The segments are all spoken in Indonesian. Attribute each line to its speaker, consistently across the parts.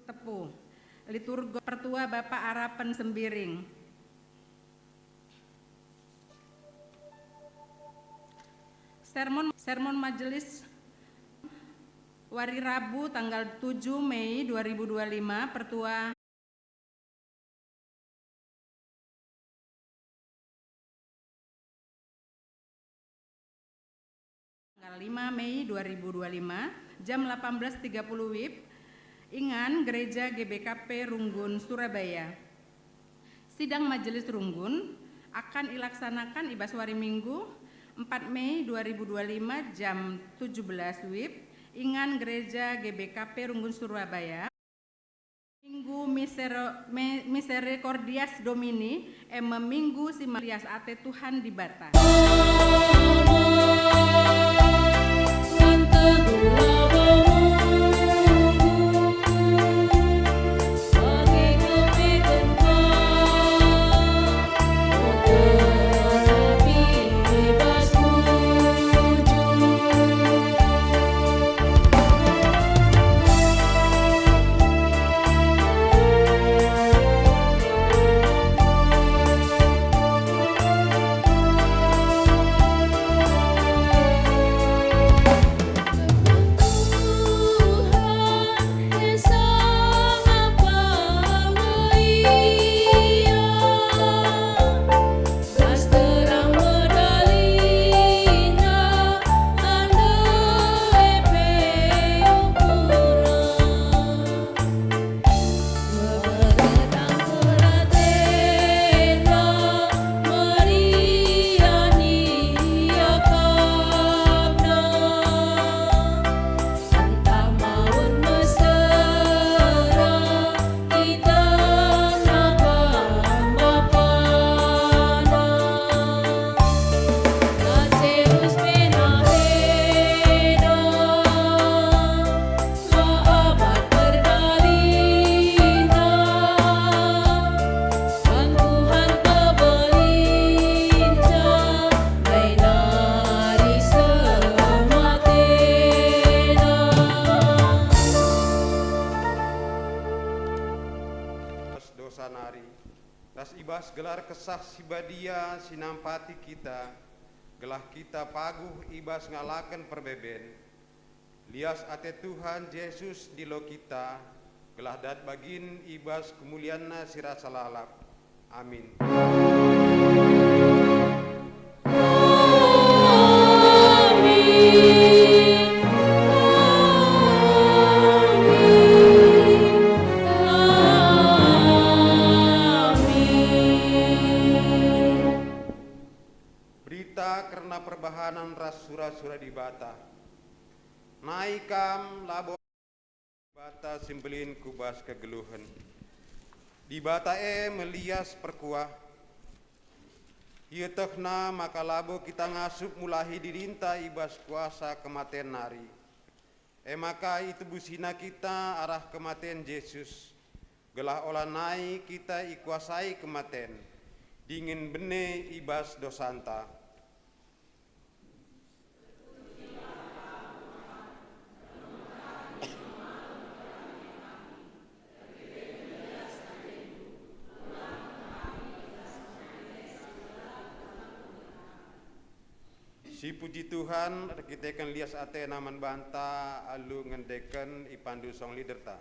Speaker 1: Tepuh, Liturgo Pertua Bapak Arapen Sembiring. Sermon Majelis Wari Rabu tanggal 7 Mei 2025 Pertua tanggal 5 Mei 2025 jam 18.30 WIB Ingan Gereja GBKP Runggun Surabaya. Sidang Majelis Runggun akan dilaksanakan Ibaswari Minggu 4 Mei 2025 jam 17 WIB Ingan Gereja GBKP Runggun Surabaya. Minggu Misericordias Domini Minggu Simarias Ate Tuhan di Bata.
Speaker 2: Gelar kesah sibadia sinampati kita, gelah kita paguh ibas ngalaken perbeben, lias ate Tuhan Yesus di lo kita, gelah dat bagin ibas kemulianna sirasa lalap. Amin. Perbahanan ras sura-sura di Bata. Naikam labo Bata simbelin kubas kegeluhan. Di Bata melias perkuah. Ieu tehna maka labo kita ngasup mulahi dirinta ibas kuasa kematian nari. Maka itu busina kita arah kematian Yesus. Gelah olah naik kita ikuasai kematian. Dingin bene ibas dosanta. Si puji Tuhan, kita akan lias ate naman banta alu ngendeken ipandu song liderta.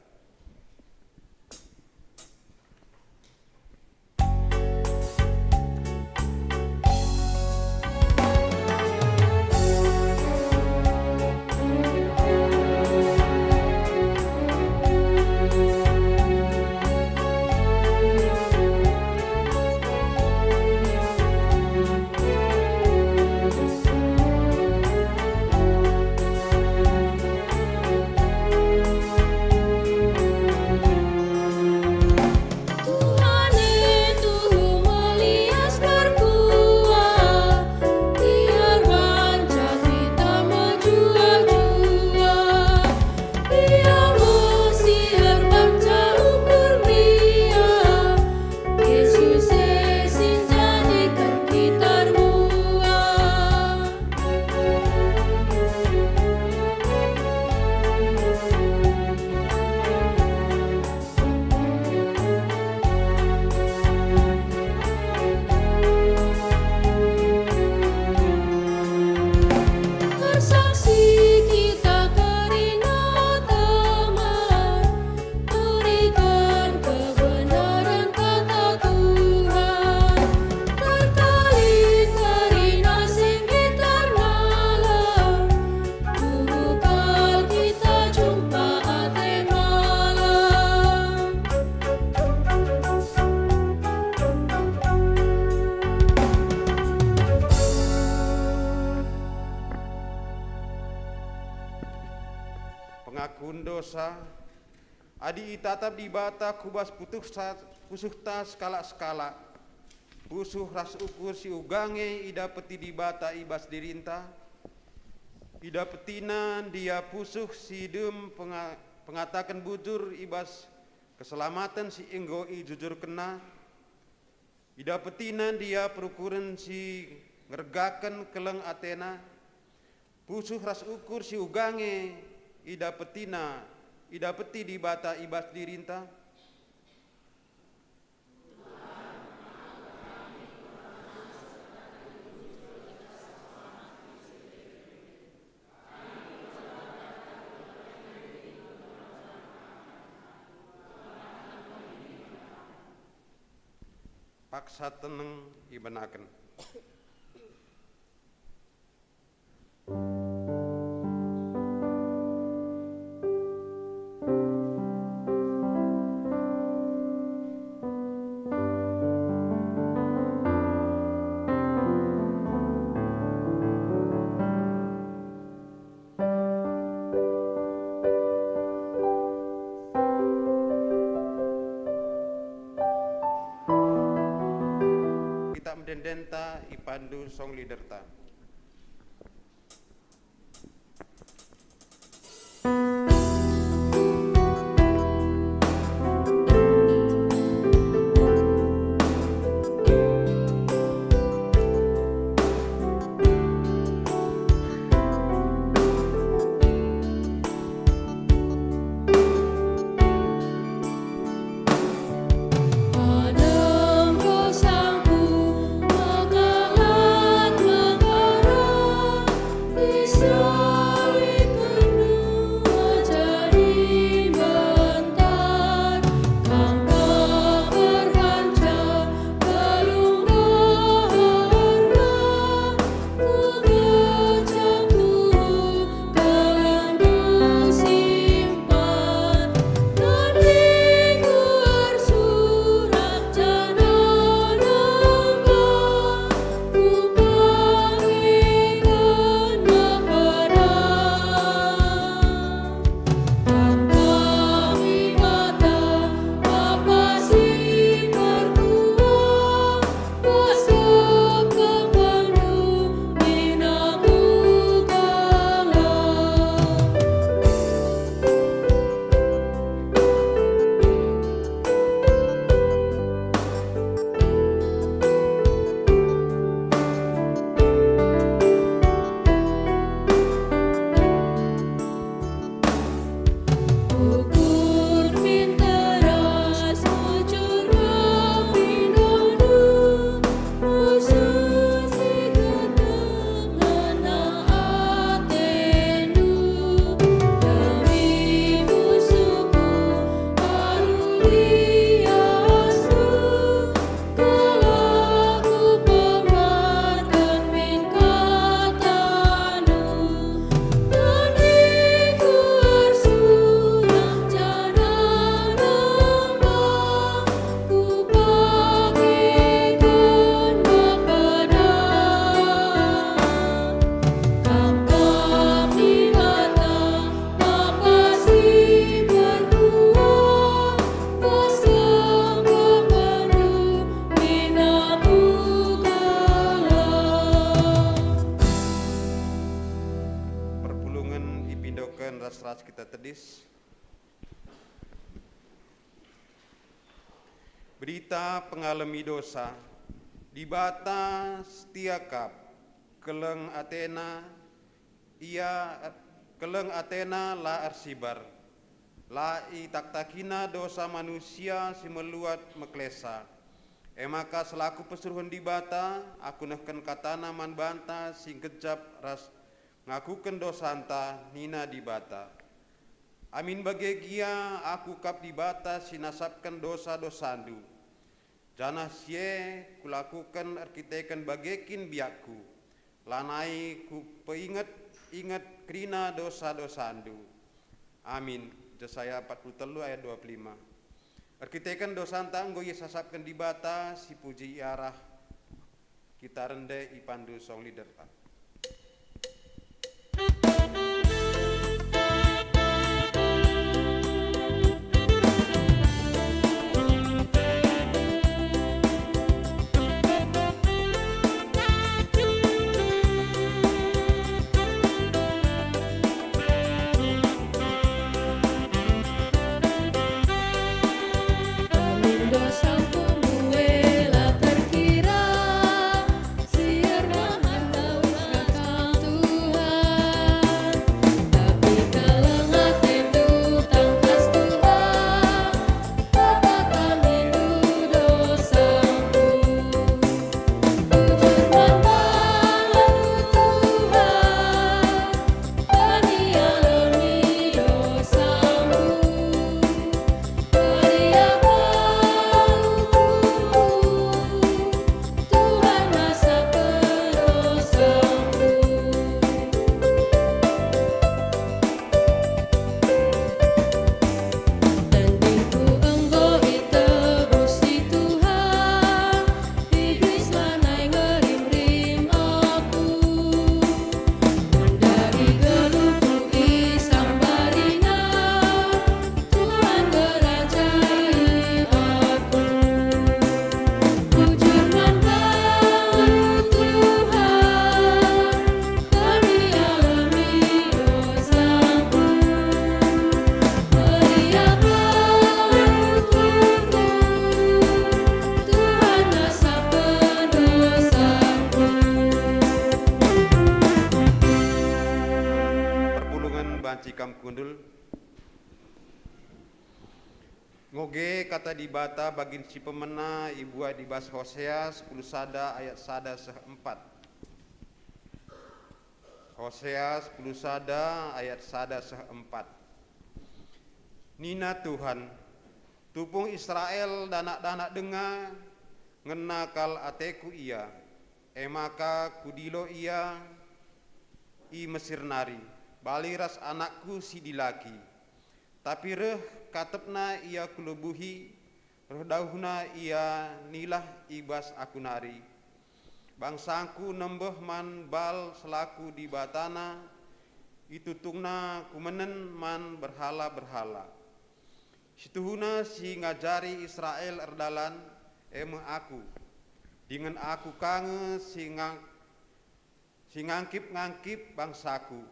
Speaker 2: dosa, adi itatap di bata kubas pusuh tas skala, pusuh ras ukur si ugange ida peti di bata ibas dirinta, ida petinan dia pusuh si dem pengatakan bujur ibas keselamatan si enggo i jujur kena, ida petinan dia perukuran si ngergakan keleng Athena, pusuh ras ukur si ugange ida petina ida peti di bata ibas dirinta. Paksa teneng ibenaken. Kita mendendenta ipandu song liderta. ras kita tedis. Berita pengalami dosa di bata setiakap keleng Athena la arsibar la i taktakina dosa manusia si meluat meklesa. Maka selaku pesuruhan di bata aku nehken katana man banta sing kejap ras ngakuken dosanta nina di bata. Amin bagegia aku kap di bata sinasapkan dosa-dosandu. Janah sie kulakukan arkiteken bagekin biakku. Lanai ku ingat krina dosa-dosandu. Amin. Yesaya 43 ayat 25. Arkiteken dosanta anggo sasapkan di bata si puji arah kita rende ipandu song leader. Ngoge kata di bata bagin si pemena ibu di bas Hosea 10 sada ayat sada seempat. Hosea 10 sada ayat sada seempat. Nina Tuhan, tupung Israel danak-danak dengar ngenakal ateku ia, emaka kudilo ia i Mesir nari, baliras anakku si dilaki. Tapi reh katepna ia kulubuhi, reh dauhna ia nilah ibas aku nari. Bangsangku nembeh man bal selaku di batana, itutungna kumenen man berhala-berhala. Situhuna si ngajari Israel erdalan eme aku, dengan aku kange si ngangkip-ngangkip bangsaku,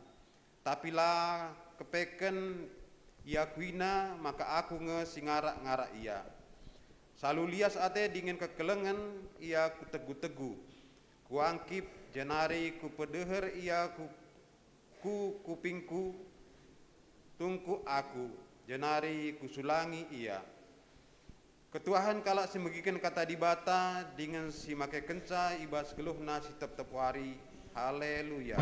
Speaker 2: tapilah kepeken ia kuina maka aku nge si ngarak-ngarak ia. Salu lias ate dingin kekelengan ia kutegu-tegu, kuangkip jenari ku pedeher ia ku kupingku, tungku aku jenari kusulangi ia. Ketuahan kalak si megiken kata di bata dengan si make kenca ibas geluhna si tep-tep wari. Haleluya.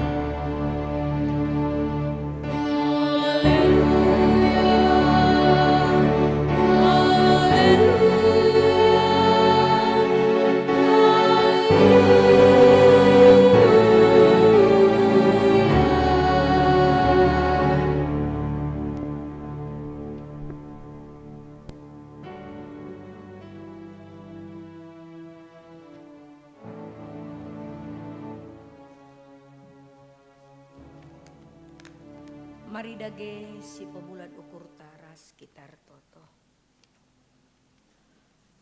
Speaker 3: Mari dage si pebulat ukur taras sekitar toto.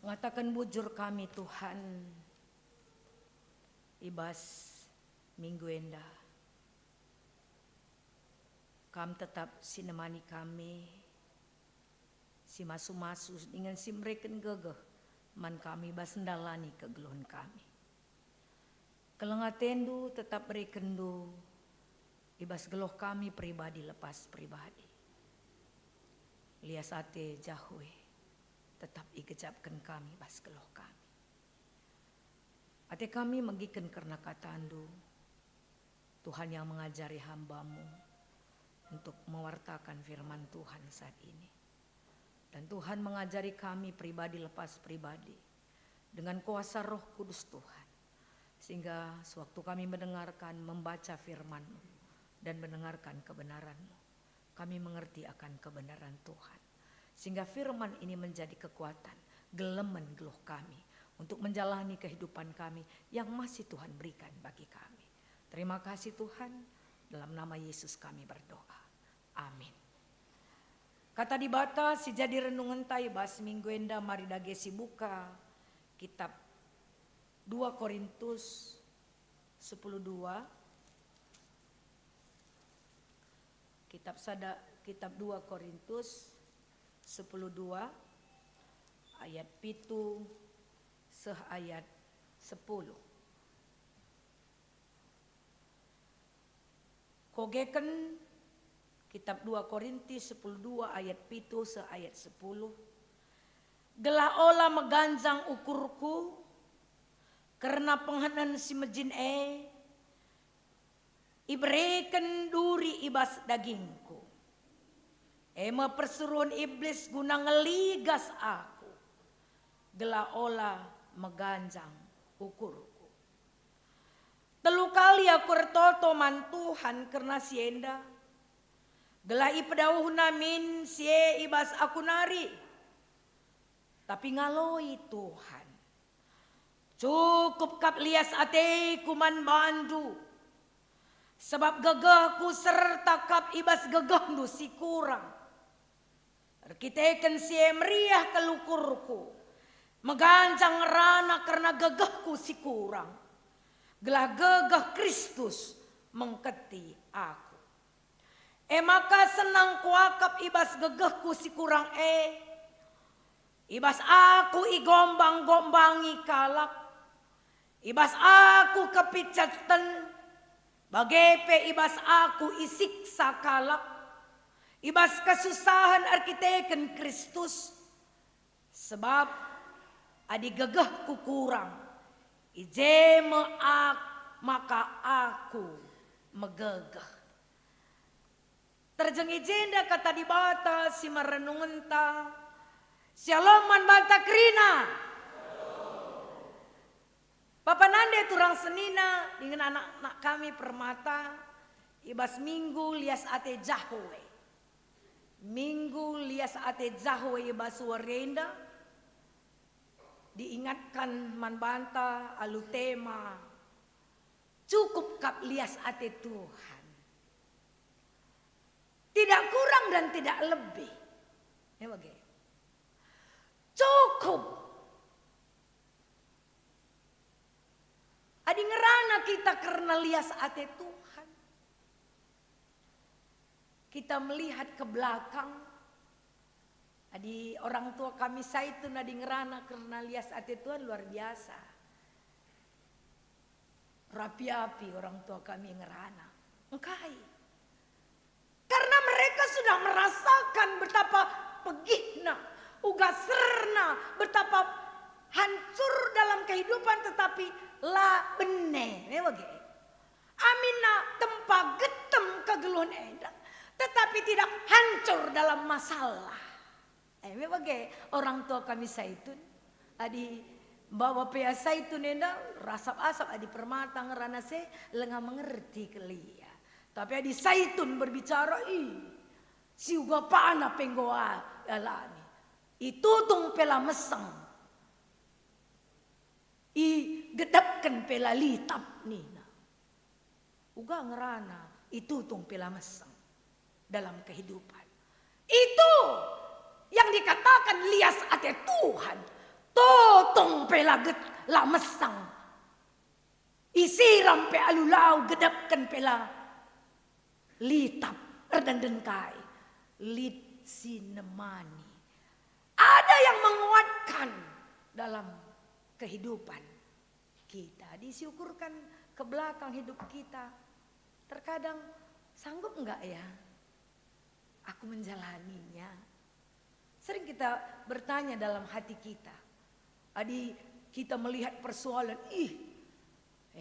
Speaker 3: Ngatakan bujur kami Tuhan, ibas minggu endah. Kam tetap sinemani kami, si masu-masu dengan si mereken gegeh, man kami bas ndalani kegeluhan kami. Kelengatendu tetap merekendu, ibas geloh kami pribadi lepas pribadi. Lias ate jahwe tetap igejapkan kami bas geloh kami. Ate kami megiken karena katandu, Tuhan yang mengajari hambamu untuk mewartakan firman Tuhan saat ini. Dan Tuhan mengajari kami pribadi lepas pribadi dengan kuasa Roh Kudus Tuhan. Sehingga sewaktu kami mendengarkan, membaca firman-Mu dan mendengarkan kebenaran-Mu, kami mengerti akan kebenaran Tuhan. Sehingga firman ini menjadi kekuatan, gelemen geluh kami untuk menjalani kehidupan kami yang masih Tuhan berikan bagi kami. Terima kasih Tuhan, dalam nama Yesus kami berdoa. Amin. Kata di bata si jadi renungan taibas minggu enda mari dage si buka kitab 2 Korintus 10:2. Kitab 2 Korintus 10:2 ayat pitu seh ayat 10. Kogeken kitab 2 Korintus 10:2 ayat pitu seh ayat 10. Gelah ola meganjang ukurku karena penghanan si mejin ibreken duri ibas dagingku. Ema persuruhan iblis guna ngeligas aku. Gelah ola meganjang ukurku. Telu kali aku retoto man Tuhan karena sienda. Gelah ipedauh namin sie ibas aku nari. Tapi ngaloi Tuhan. Cukup kap lias ate kuman bandu. Sebab gegahku serta kap ibas gegahmu si kurang. Arkiteken si meriah kelukurku. Meganjang rana karena gegahku si kurang. Gelah gegah Kristus mengketi aku. Maka senang kuakap ibas gegahku si kurang ibas aku igombang-gombangi kalak. Ibas aku kepicatan. Bagepe ibas aku isiksa kalak. Ibas kesusahan arkiteken Kristus. Sebab adi gegeh ku kurang, ije meak maka aku megegeh. Terjeng ijenda kata di bata si merenungenta, sialoman bata krina. Bapak nande turang senina dengan anak-anak kami permata, ibas minggu lias ate jahwe. Minggu lias ate jahwe ibas warenda, diingatkan man banta alu tema, cukup kap lias ate Tuhan. Tidak kurang dan tidak lebih. Ya bagai. Cukup. Adi ngerana kita karena lias ate Tuhan. Kita melihat ke belakang. Adi orang tua kami saitun adi ngerana karena lias ate Tuhan luar biasa. Rapi-api orang tua kami ngerana. Engkai. Karena mereka sudah merasakan betapa pegihna, ugasrna, betapa hancur dalam kehidupan tetapi la bene. Amina tempa getem kegeluhan edak, tetapi tidak hancur dalam masalah. Orang tua kami saitun, adi bawa pea saitun enda rasap-asap adi permata ngerana se lengah mengerti kelia. Tapi adi saitun berbicara si uga pana penggoa alani. Itutung pela meseng. I gedapkan pela litap nina. Uga ngerana itutung pela meseng dalam kehidupan. Itu yang dikatakan lias ate Tuhan. Tutung pela la meseng. Isiram pe alulau gedapkan pela litap erdendengkai lit sinemani. Ada yang menguatkan dalam kehidupan kita. Disyukurkan ke belakang hidup kita. Terkadang sanggup enggak ya aku menjalaninya? Sering kita bertanya dalam hati kita. Adi kita melihat persoalan,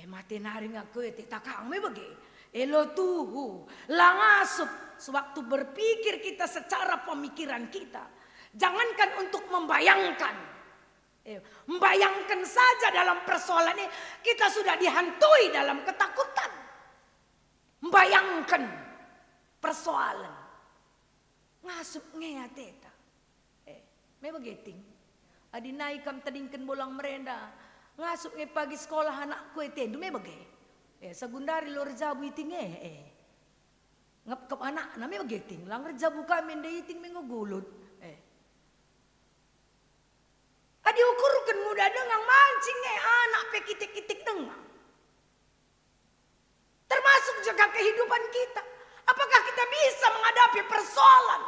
Speaker 3: mati nari ngaku takang me bagi. Elo tuhu langasup sewaktu berpikir kita secara pemikiran kita. Jangankan untuk membayangkan. Membayangkan saja dalam persoalan ini kita sudah dihantui dalam ketakutan. Membayangkan persoalan. Ngasup ngea teta. Me begiting. Adi naikam tadingkan bolang merenda. Ngasup nge pagi sekolah anakku itu me bagi. Sagundari lor jabu iting ngap kap anak nami begiting lang jabu kami nda iting mengugulut adi ukurkan muda dengang mancing anak pe kitik-kitik dengang termasuk juga kehidupan kita. Apakah kita bisa menghadapi persoalan?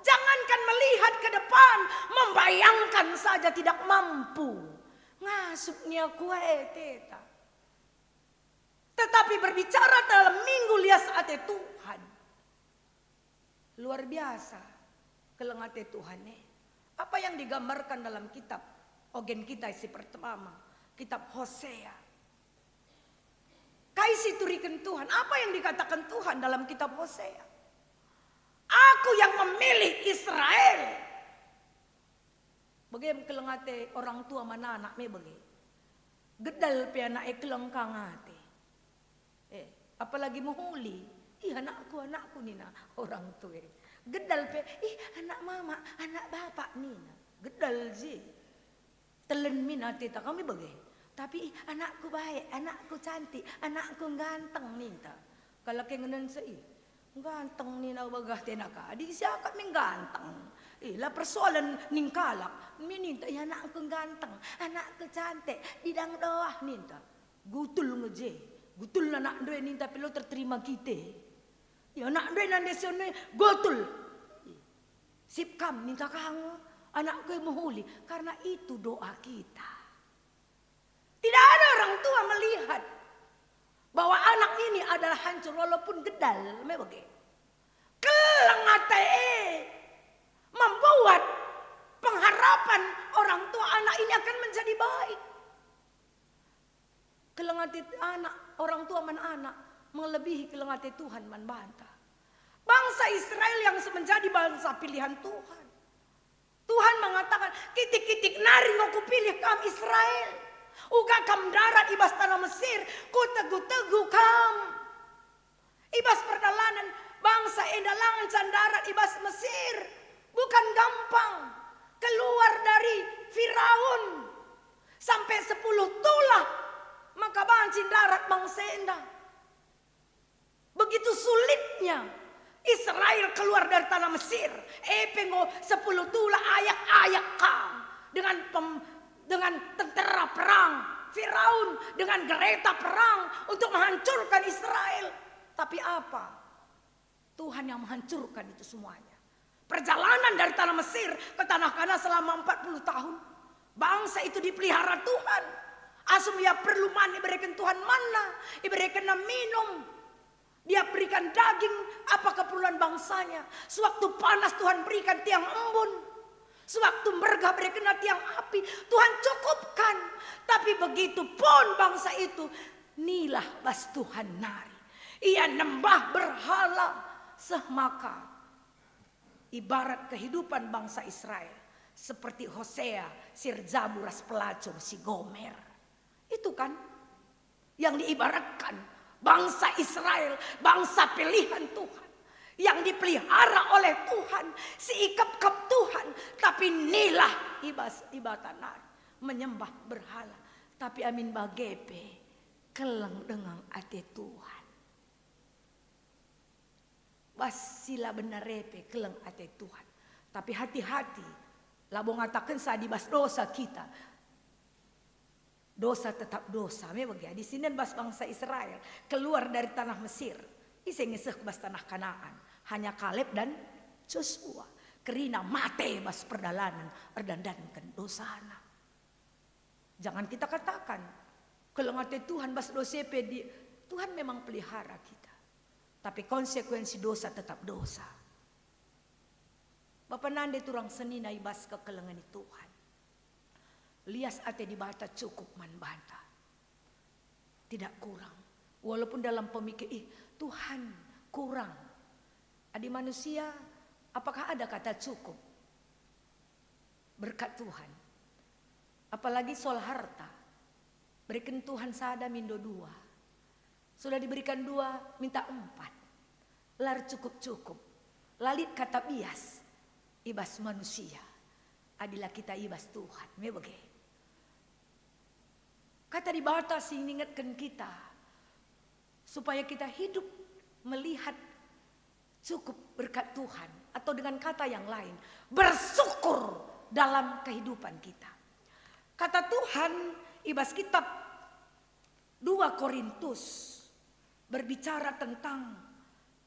Speaker 3: Jangankan melihat ke depan, membayangkan saja tidak mampu. Ngasupnya kue teta. Tetapi berbicara dalam minggu lias ate Tuhan. Luar biasa kelengate Tuhan. Apa yang digambarkan dalam kitab ogen kita isi pertama. Kitab Hosea. Kaisi turikan Tuhan. Apa yang dikatakan Tuhan dalam kitab Hosea? Aku yang memilih Israel. Bagaimana kelengate orang tua mana anak me bagi. Gedal pe anak keleng kangate. Apalagi muhuli. Anakku nina orang tua. Gedal pe, anak mama, anak bapak nina. Gedal sih. Telen mina tita kami bagi. Tapi anakku baik, anakku cantik, anakku ganteng nita. Kalau kengenan sei, ganteng nina bagah tenaka. Di siapa min ganteng. Lah persoalan ningkalak. Minta anakku ganteng, anakku cantik, didang doah ninta. Gutul ngeje. Gutul anak dua ninta pelo terterima kita. Ya anak dua nande sone gutul. Sip kam minta kamu anakku yang menghuli karena itu doa kita. Tidak ada orang tua melihat bahwa anak ini adalah hancur walaupun gedal, memang. Kelengate membuat pengharapan orang hati anak, orang tua man anak melebihi keleng hati Tuhan man banta. Bangsa Israel yang menjadi bangsa pilihan Tuhan. Tuhan mengatakan, kitik-kitik nari ngoku pilih kam Israel. Uga kam darat ibas tanah Mesir, ku tegu-tegu kam. Ibas perdalanan bangsa endalangan candarat ibas Mesir. Bukan gampang. Keluar dari Firaun. Sampai 10 tulah. Maka bancin darat bangsa enda. Begitu sulitnya Israel keluar dari tanah Mesir. Pengo 10 tulah ayak-ayak kam. Dengan tentara perang. Firaun dengan kereta perang untuk menghancurkan Israel. Tapi apa? Tuhan yang menghancurkan itu semuanya. Perjalanan dari tanah Mesir ke tanah Kanaan selama 40 tahun. Bangsa itu dipelihara Tuhan. Asum ia perlu mana diberikan Tuhan mana. Diberikan minum. Dia berikan daging. Apa keperluan bangsanya. Sewaktu panas Tuhan berikan tiang embun. Sewaktu mergah berikan tiang api. Tuhan cukupkan. Tapi begitu pun bangsa itu. Nilah bas Tuhan nari. Ia nembah berhala. Semaka ibarat kehidupan bangsa Israel. Seperti Hosea, Sirzaburas pelacur si Gomer. Itu kan yang diibaratkan bangsa Israel. Bangsa pilihan Tuhan. Yang dipelihara oleh Tuhan. Si ikap-kap Tuhan. Tapi nilah ibatanar. Menyembah berhala. Tapi amin bagepe. Keleng dengan ate Tuhan. Bas sila benar repe keleng ate Tuhan. Tapi hati-hati. Labo ngatakan sadibas dosa kita. Dosa tetap dosa. Di sini bas bangsa Israel. Keluar dari tanah Mesir. Iseng-iseng bas tanah Kanaan. Hanya Kaleb dan Joshua. Kerina mate bas perdalanan. Erdandankan dosana. Jangan kita katakan. Keleng ate Tuhan bas dosa di. Tuhan memang pelihara kita. Tapi konsekuensi dosa tetap dosa. Bapak nande turang seni na ibas kekelengan Tuhan. Lias ate dibata cukup man banta. Tidak kurang. Walaupun dalam pemikir, Tuhan kurang. Adi manusia, apakah ada kata cukup? Berkat Tuhan. Apalagi soal harta. Berikan Tuhan sada mindo 2. Sudah diberikan 2, minta 4. Lar cukup-cukup. Lalit kata bias. Ibas manusia. Adilah kita ibas Tuhan. Mebege. Kata dibatas ingatkan kita. Supaya kita hidup melihat cukup berkat Tuhan. Atau dengan kata yang lain. Bersyukur dalam kehidupan kita. Kata Tuhan ibas kitab 2 Korintus. Berbicara tentang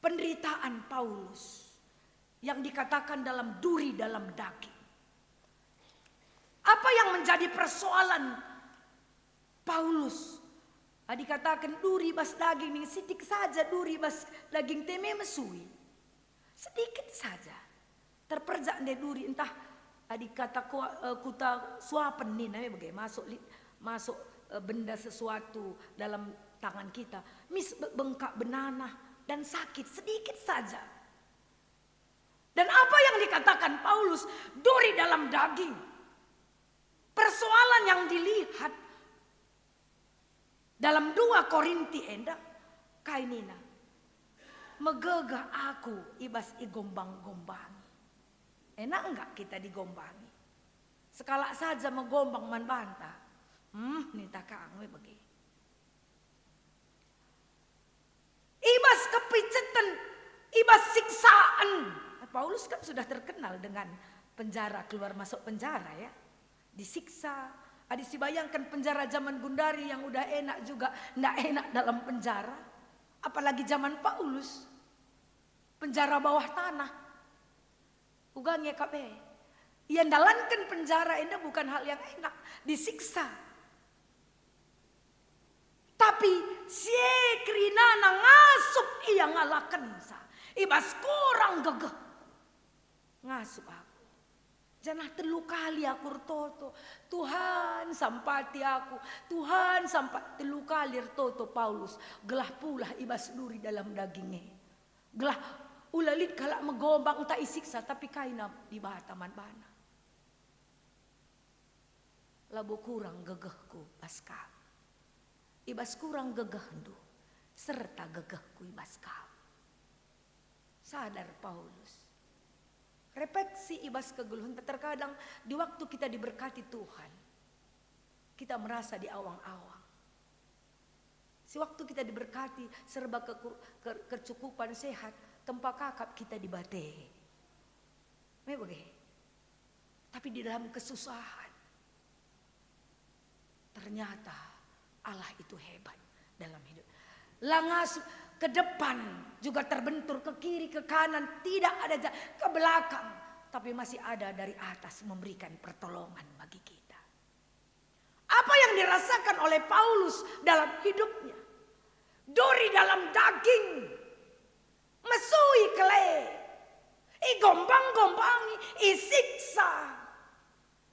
Speaker 3: penderitaan Paulus yang dikatakan dalam duri dalam daging. Apa yang menjadi persoalan Paulus? Dikatakan duri bas daging nih sidik saja duri bas daging teme mesui. Sedikit saja. Terperjak de duri entah dikata kuta suapen nih namanya bagaimana masuk benda sesuatu dalam tangan kita, bengkak benanah dan sakit sedikit saja. Dan apa yang dikatakan Paulus, duri dalam daging. Persoalan yang dilihat dalam 2 Korinti enda kainina. Megegah aku ibas igombang-gombangi. Enak enggak kita digombangi? Sekala saja megombang man bantah. Nita kang we bagi. Ibas kepicetan, ibas siksaan. Paulus kan sudah terkenal dengan penjara, keluar masuk penjara ya. Disiksa. Bayangkan penjara zaman Gundari yang udah enak juga, ndak enak dalam penjara. Apalagi zaman Paulus. Penjara bawah tanah. Ugangnya kabe. Yang dalankan penjara ini bukan hal yang enak. Disiksa. Tapi sie kerinana ngasup ia ngalakan sa. Ibas kurang gegeh. Ngasup aku. Janah telu kali aku rtoto. Tuhan sampati aku. Tuhan sampai telu kali rtoto Paulus. Gelah pula ibas duri dalam dagingnya. Gelah ulalit kalak megombang tak isiksa. Tapi kaina di bataman bana. Labu kurang gegehku baska. Ibas kurang gegehdu. Serta gegehku ibas kau. Sadar Paulus. Refleksi ibas kegeluhan. Terkadang di waktu kita diberkati Tuhan, kita merasa di awang-awang. Si waktu kita diberkati serba kecukupan sehat, tempat kakap kita dibate. Memang. Tapi di dalam kesusahan, ternyata Allah itu hebat dalam hidup. Langas ke depan juga terbentur, ke kiri, ke kanan, tidak ada ke belakang, tapi masih ada dari atas memberikan pertolongan bagi kita. Apa yang dirasakan oleh Paulus dalam hidupnya? Duri dalam daging, mesui kele, gombang-gombangi, isiksa,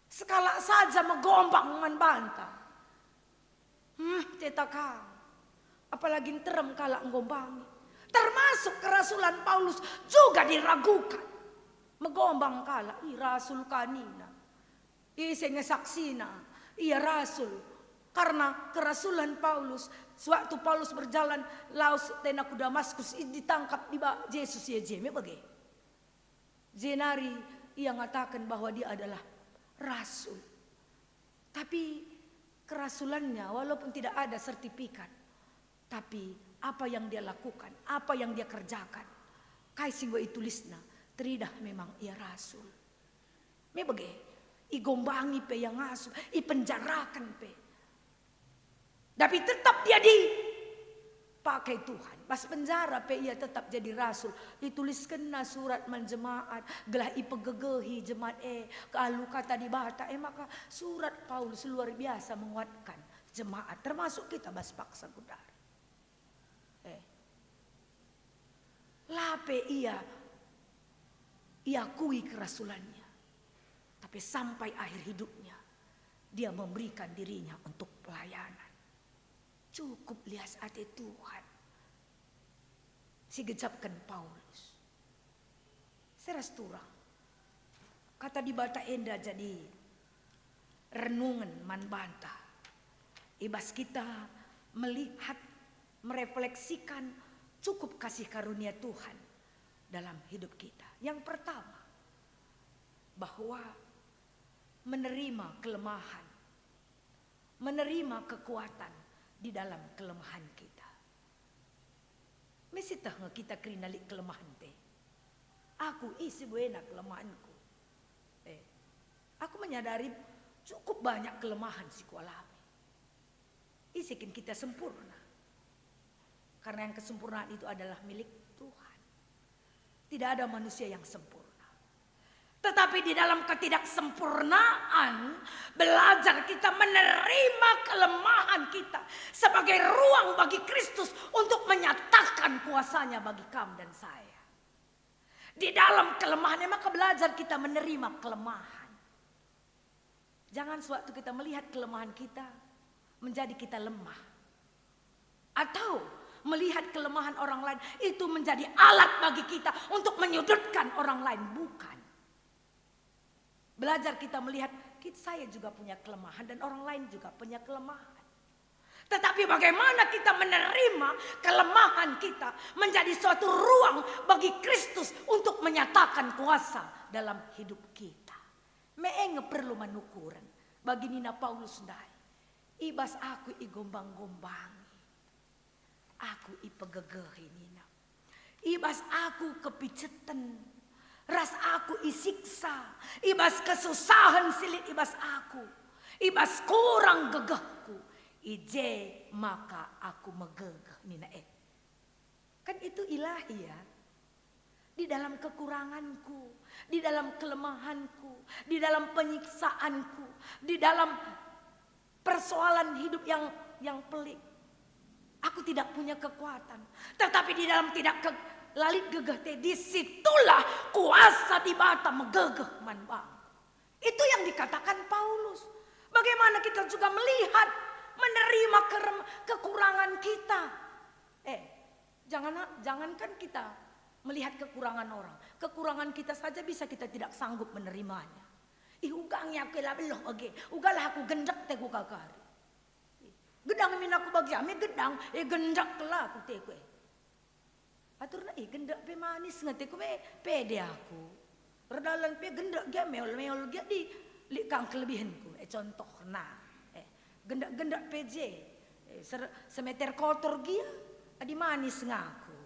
Speaker 3: sekala saja megombang membantah. Cetakang. Apalagi terem kalak ngombangi. Termasuk kerasulan Paulus juga diragukan. Megombang kalak, rasul kanina. Isenge saksina, ia rasul. Karena kerasulan Paulus, sewaktu Paulus berjalan laus tenaku Damaskus, ditangkap di Yesus ya jeme bagai. Zenari ia mengatakan bahwa dia adalah rasul. Tapi kerasulannya walaupun tidak ada sertifikat, tapi apa yang dia lakukan, apa yang dia kerjakan, kai singgo itulisna, teridah memang ia rasul. Me bage, igombangi pe yang ngasuh, ipenjarakan pe. Tapi tetap dia dipakai Tuhan. Pas penjara pe ia tetap jadi rasul. Dituliskan surat menjemaat, gelah ipegegehi jemaat kalau kata di bata maka surat Paulus luar biasa menguatkan jemaat, termasuk kita bas paksa gudar. Lape ia akui kerasulannya. Tapi sampai akhir hidupnya dia memberikan dirinya untuk pelayanan. Cukup lias hati Tuhan. Si gejapkan Paulus. Seras turang. Kata di bata enda jadi renungan man banta. Ibas kita melihat, merefleksikan cukup kasih karunia Tuhan dalam hidup kita. Yang pertama, bahwa menerima kelemahan, menerima kekuatan di dalam kelemahan kita. Mesti tahu kita kerinali kelemahan teh. Aku isi buena kelemahanku. Aku menyadari cukup banyak kelemahan si kualami. Isikin kita sempurna. Karena yang kesempurnaan itu adalah milik Tuhan. Tidak ada manusia yang sempurna. Tetapi di dalam ketidaksempurnaan, belajar kita menerima kelemahan kita sebagai ruang bagi Kristus untuk menyatakan kuasanya bagi kamu dan saya. Di dalam kelemahannya maka belajar kita menerima kelemahan. Jangan sewaktu kita melihat kelemahan kita menjadi kita lemah. Atau melihat kelemahan orang lain itu menjadi alat bagi kita untuk menyudutkan orang lain. Bukan. Belajar kita melihat saya juga punya kelemahan dan orang lain juga punya kelemahan. Tetapi bagaimana kita menerima kelemahan kita menjadi suatu ruang bagi Kristus untuk menyatakan kuasa dalam hidup kita. Meenge perlu manukuran bagi Nina Paulus dai. Ibas aku igombang-gombangi. Aku ipegegehi Nina. Ibas aku kepicetan. Ras aku isiksa. Ibas kesusahan silit ibas aku. Ibas kurang gegehku. Ije maka aku megegeh Nina Kan itu ilahi ya. Di dalam kekuranganku, di dalam kelemahanku, di dalam penyiksaanku, di dalam persoalan hidup yang pelik. Aku tidak punya kekuatan. Tetapi di dalam tidak lalit gegeh teh, disitulah kuasa di bata megegeh man bang. Itu yang dikatakan Paulus. Bagaimana kita juga melihat, menerima kekurangan kita. Jangankan kita melihat kekurangan orang. Kekurangan kita saja bisa kita tidak sanggup menerimanya. Ugangnya aku lah beloh oke. Ugalah aku gendak teh ku kakari. Gedang min aku bagi ame gedang, gendak lah aku teh ku. Aturna gendak pe manis ngate ku pede aku. Redalan pe gendak ge meol ge di kang kelebihanku. Contoh gendak PJ semeter kotor gia adi manis ngaku.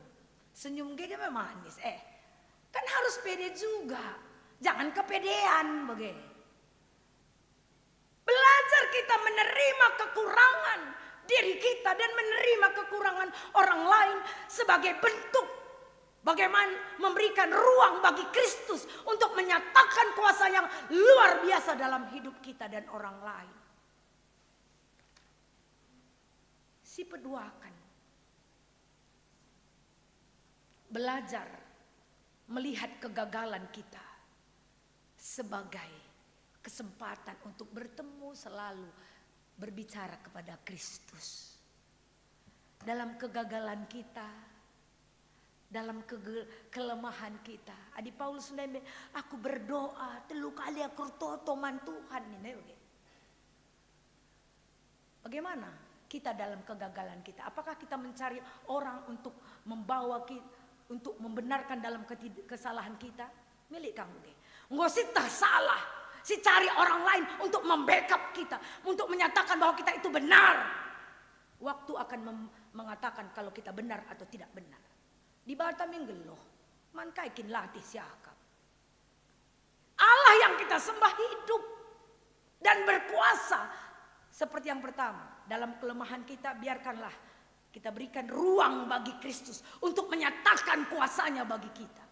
Speaker 3: Senyum ge manis. Kan harus pede juga. Jangan kepedean bagi. Belajar kita menerima kekurangan diri kita dan menerima kekurangan orang lain sebagai bentuk bagaimana memberikan ruang bagi Kristus untuk menyatakan kuasa yang luar biasa dalam hidup kita dan orang lain. Si peduakan belajar melihat kegagalan kita sebagai kesempatan untuk bertemu selalu berbicara kepada Kristus. Dalam kegagalan kita, dalam kelemahan kita. Adi Paulus sendiri, aku berdoa telu kali aku totoman Tuhan ini. Bagaimana kita dalam kegagalan kita? Apakah kita mencari orang untuk membawa kita, untuk membenarkan dalam kesalahan kita? Milik kamu deh. Nggak sih tak salah. Si cari orang lain untuk membackup kita, untuk menyatakan bahwa kita itu benar. Waktu akan mengatakan kalau kita benar atau tidak benar. Di bata minggeloh, man kaikin latih siakap. Allah yang kita sembah hidup dan berkuasa. Seperti yang pertama, dalam kelemahan kita biarkanlah kita berikan ruang bagi Kristus untuk menyatakan kuasanya bagi kita.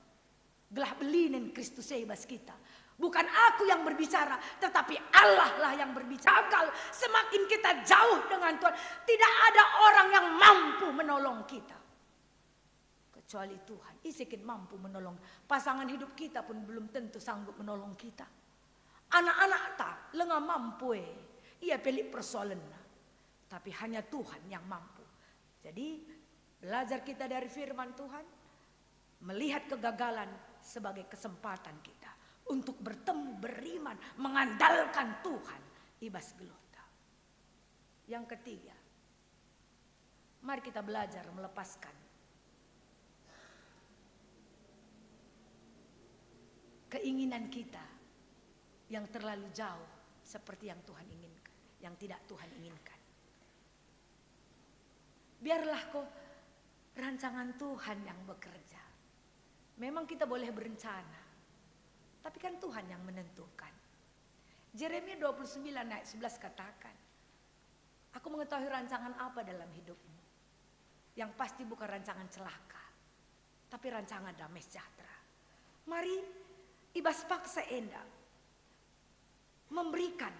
Speaker 3: Gelah belinen Kristus sebas kita. Bukan aku yang berbicara, tetapi Allah lah yang berbicara. Semakin kita jauh dengan Tuhan, tidak ada orang yang mampu menolong kita. Kecuali Tuhan, isikin mampu menolong. Pasangan hidup kita pun belum tentu sanggup menolong kita. Anak-anak tak, lengah mampu ia pilih persoalan. Tapi hanya Tuhan yang mampu. Jadi belajar kita dari firman Tuhan, melihat kegagalan sebagai kesempatan kita untuk bertemu, beriman, mengandalkan Tuhan. Ibas gelota. Yang ketiga, mari kita belajar melepaskan keinginan kita yang terlalu jauh seperti yang Tuhan inginkan, yang tidak Tuhan inginkan. Biarlah kok rancangan Tuhan yang bekerja. Memang kita boleh berencana, tapi kan Tuhan yang menentukan. Yeremia 29 ayat 11 katakan, aku mengetahui rancangan apa dalam hidupmu. Yang pasti bukan rancangan celaka, tapi rancangan damai sejahtera. Mari ibas paksa enda memberikan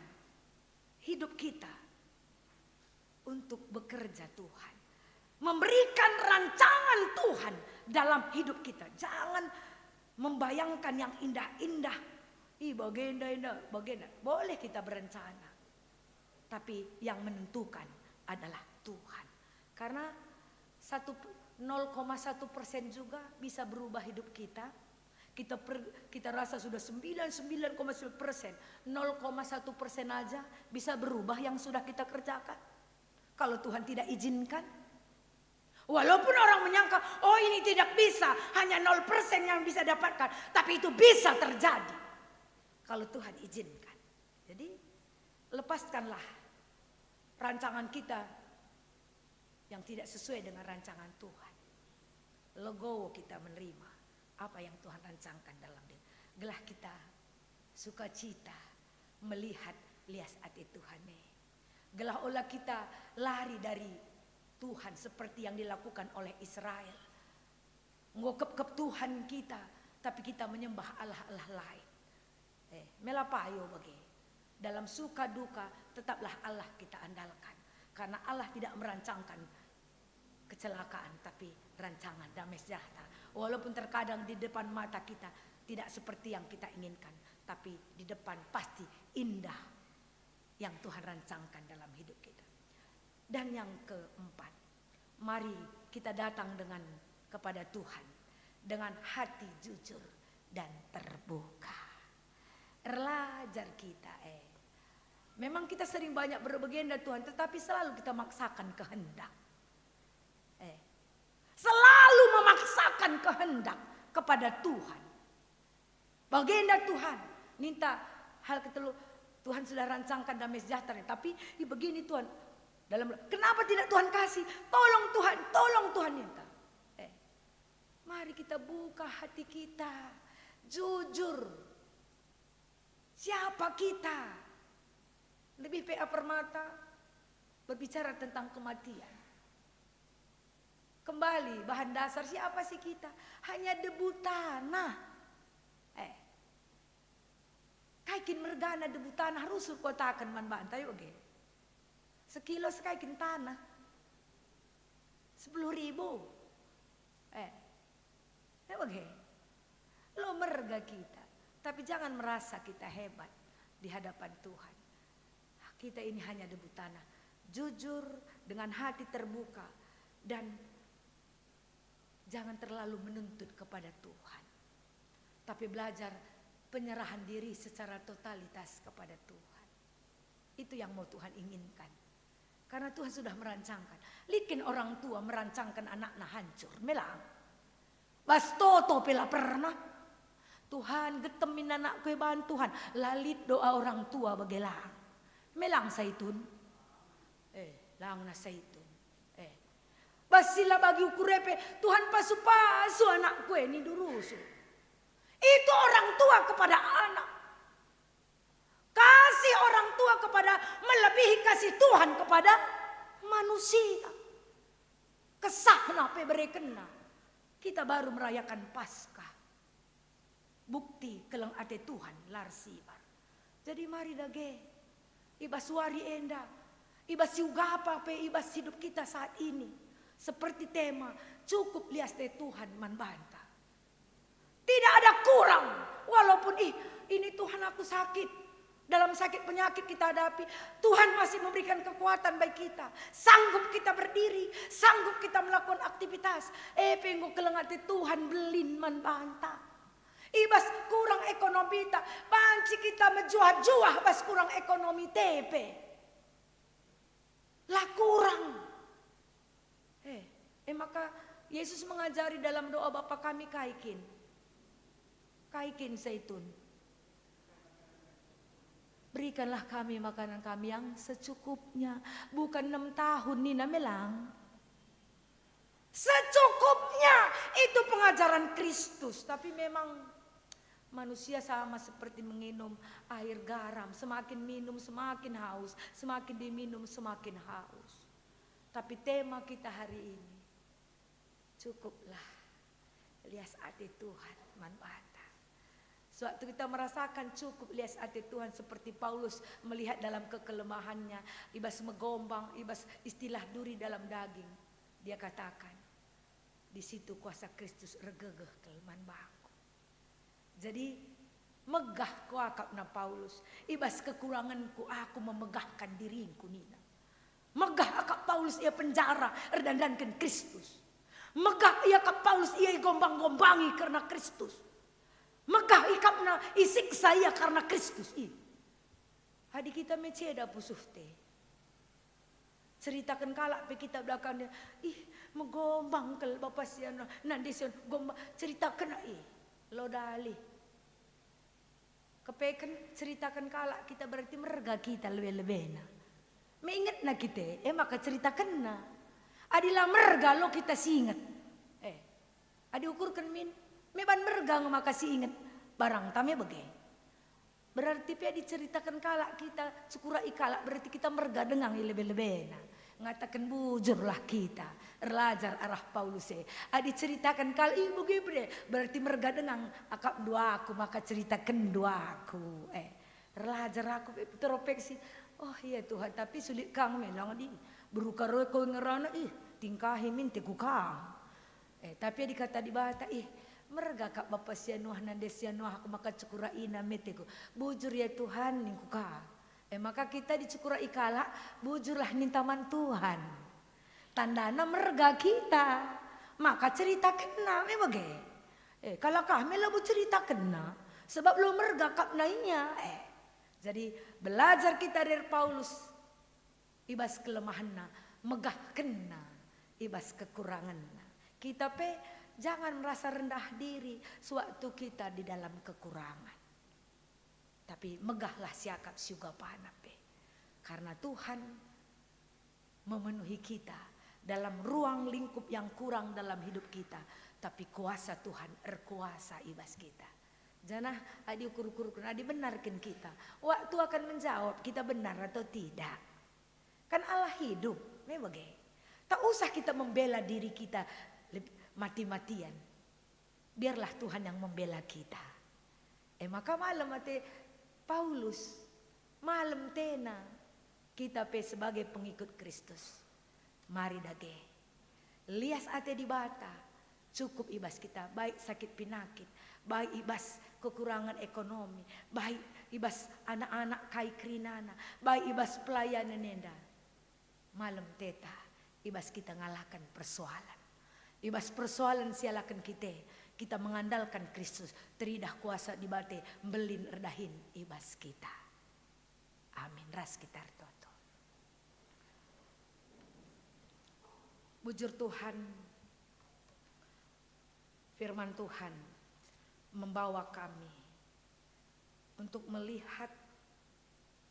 Speaker 3: hidup kita untuk bekerja Tuhan. Memberikan rancangan Tuhan dalam hidup kita. Jangan membayangkan yang indah-indah. Bagaimana. Boleh kita berencana. Tapi yang menentukan adalah Tuhan. Karena 0,1% juga bisa berubah hidup kita. Kita rasa sudah 99,9%. 0,1% aja bisa berubah yang sudah kita kerjakan. Kalau Tuhan tidak izinkan. Walaupun orang menyangka, oh ini tidak bisa, hanya 0% yang bisa dapatkan. Tapi itu bisa terjadi. Kalau Tuhan izinkan. Jadi lepaskanlah rancangan kita yang tidak sesuai dengan rancangan Tuhan. Legowo kita menerima apa yang Tuhan rancangkan dalam diri. Gelah kita sukacita melihat lias ati Tuhan. Gelah olah kita lari dari Tuhan seperti yang dilakukan oleh Israel. Ngokep Tuhan kita, tapi kita menyembah Allah-Allah lain. Melapayo bagi. Dalam suka duka tetaplah Allah kita andalkan. Karena Allah tidak merancangkan kecelakaan, tapi rancangan damai sejahtera. Walaupun terkadang di depan mata kita tidak seperti yang kita inginkan, tapi di depan pasti indah yang Tuhan rancangkan dalam hidup kita. Dan yang keempat, mari kita datang kepada Tuhan dengan hati jujur dan terbuka. Belajar kita, memang kita sering banyak berbagenda Tuhan, tetapi selalu kita maksakan kehendak. Selalu memaksakan kehendak kepada Tuhan. Bagenda Tuhan, minta hal ketelu, Tuhan sudah rancangkan damai sejahtera, tapi begini Tuhan, kenapa tidak Tuhan kasih? Tolong Tuhan minta. Mari kita buka hati kita, jujur. Siapa kita? Lebih PA Permata berbicara tentang kematian. Kembali bahan dasar, siapa sih kita? Hanya debu tanah. Kaikin mergana debu tanah rusuh kotakan man bantai oke. Sekilo sekaikin tanah 10.000. Oke. Lo merga kita, tapi jangan merasa kita hebat di hadapan Tuhan. Kita ini hanya debu tanah. Jujur dengan hati terbuka dan jangan terlalu menuntut kepada Tuhan. Tapi belajar penyerahan diri secara totalitas kepada Tuhan. Itu yang mau Tuhan inginkan. Karena Tuhan sudah merancangkan. Likin orang tua merancangkan anaknya hancur. Melang. Bas toto pela pernah. Tuhan getemin anakku bahan Tuhan. Lalit doa orang tua bagelang. Melang saitun. Lang na saitun. Basila bagi ukurepe Tuhan pasu-pasu anakku ini durusu. Itu orang tua kepada anak. Kasih orang tua kepada melebihi kasih Tuhan kepada manusia. Kesah nape berekena. Kita baru merayakan Paskah. Bukti keleng ate Tuhan larsibar. Jadi mari dage. Ibas wari enda. Ibas siugapa pe ibas hidup kita saat ini. Seperti tema, cukup lias te Tuhan manbanta. Tidak ada kurang. Walaupun ini Tuhan aku sakit. Dalam sakit penyakit kita hadapi. Tuhan masih memberikan kekuatan bagi kita. Sanggup kita berdiri. Sanggup kita melakukan aktivitas. Penggo kelengate Tuhan belin manbanta. Ibas kurang ekonomi kita. Banci kita menjuah-juah bas kurang ekonomi tepe. Lah kurang. Maka Yesus mengajari dalam doa Bapa kami kaikin. Kaikin zaitun. Berikanlah kami makanan kami yang secukupnya. Bukan 6 tahun Nina melang. Secukupnya. Itu pengajaran Kristus. Tapi memang manusia sama seperti menginum air garam. Semakin minum semakin haus. Semakin diminum semakin haus. Tapi tema kita hari ini. Cukuplah. Lias hati Tuhan manbata. Suatu kita merasakan cukup lias hati Tuhan seperti Paulus melihat dalam kekelemahannya. Ibas megombang, ibas istilah duri dalam daging. Dia katakan, di situ kuasa Kristus regegeh kelemahan baku. Jadi megah kuakap na Paulus. Ibas kekuranganku aku memegahkan diriku nina. Megah akak Paulus ia penjara erdandankan Kristus. Megah ia kap Paulus ia gombang-gombangi karena Kristus. Megah ikapna isiksa ia karena Kristus. Hadi kita meceda pusuh teh. Ceritakan kalak pe kita belakangnya. Megombang kel bapak siana nandision gombang ceritakan lo dali. Kepeken ceritakan kalak kita berarti merga kita lebih-lebihna. Meinget na kita, maka ceritakan na. Adilah merga lo kita singet. Adi ukurkan meban merga maka si inget barang tame bege. Berarti pia diceritakan kalak kita cukura ikalak berarti kita merga dengang lebih-lebih. Ngatakan bujurlah kita. Erlajar arah Paulus Adi ceritakan kal ibu gebre berarti merga dengang akap doaku maka ceritakan doaku. Erlajar aku teropeksi. Oh iya Tuhan tapi sulit kang melang di beruka roko ngerana tingkahi minti ku kang. Tapi dikata di bata Merga kak Bapa sianuah nande sianuah aku maka cukura ina meteko. Bujur ya Tuhan ningku ka. Maka kita dicukura ikala bujurlah nintaman Tuhan. Tandana merga kita. Maka cerita kena bage. Kalau kami labu cerita kena. Sebab lo merga kap nainya. Jadi belajar kita dari Paulus. Ibas kelemahanna. Megah kena. Ibas kekuranganna. Kita jangan merasa rendah diri sewaktu kita di dalam kekurangan. Tapi megahlah siakap syuga panape. Karena Tuhan memenuhi kita dalam ruang lingkup yang kurang dalam hidup kita. Tapi kuasa Tuhan erkuasa ibas kita. Janah adi ukur-ukur adi benarkan kita. Waktu akan menjawab kita benar atau tidak. Kan Allah hidup. Tak usah kita membela diri kita mati-matian. Biarlah Tuhan yang membela kita. Maka malam mati Paulus. Malam tena. Kita sebagai pengikut Kristus. Mari dage. Lias ate di bata. Cukup ibas kita. Baik sakit penyakit. Baik ibas kekurangan ekonomi. Baik ibas anak-anak kai krinana. Baik ibas pelayanan nenda. Malam teta. Ibas kita ngalahkan persoalan. Ibas persoalan sialakan kita mengandalkan Kristus. Teridah kuasa di bate belin erdahin ibas kita. Amin. Ras kita toto. Bujur Tuhan, firman Tuhan membawa kami untuk melihat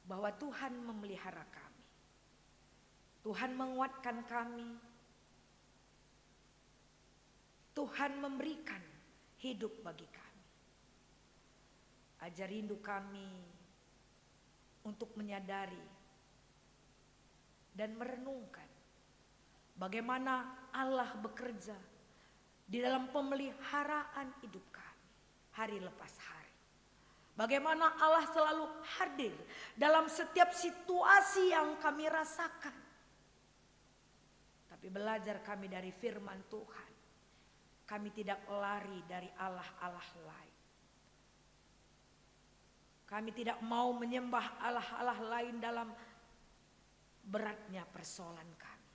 Speaker 3: bahwa Tuhan memelihara kami. Tuhan menguatkan kami. Tuhan memberikan hidup bagi kami. Ajar rindu kami untuk menyadari dan merenungkan bagaimana Allah bekerja di dalam pemeliharaan hidup kami hari lepas hari. Bagaimana Allah selalu hadir dalam setiap situasi yang kami rasakan. Tapi belajar kami dari firman Tuhan. Kami tidak lari dari Allah-Allah lain. Kami tidak mau menyembah Allah-Allah lain dalam beratnya persoalan kami.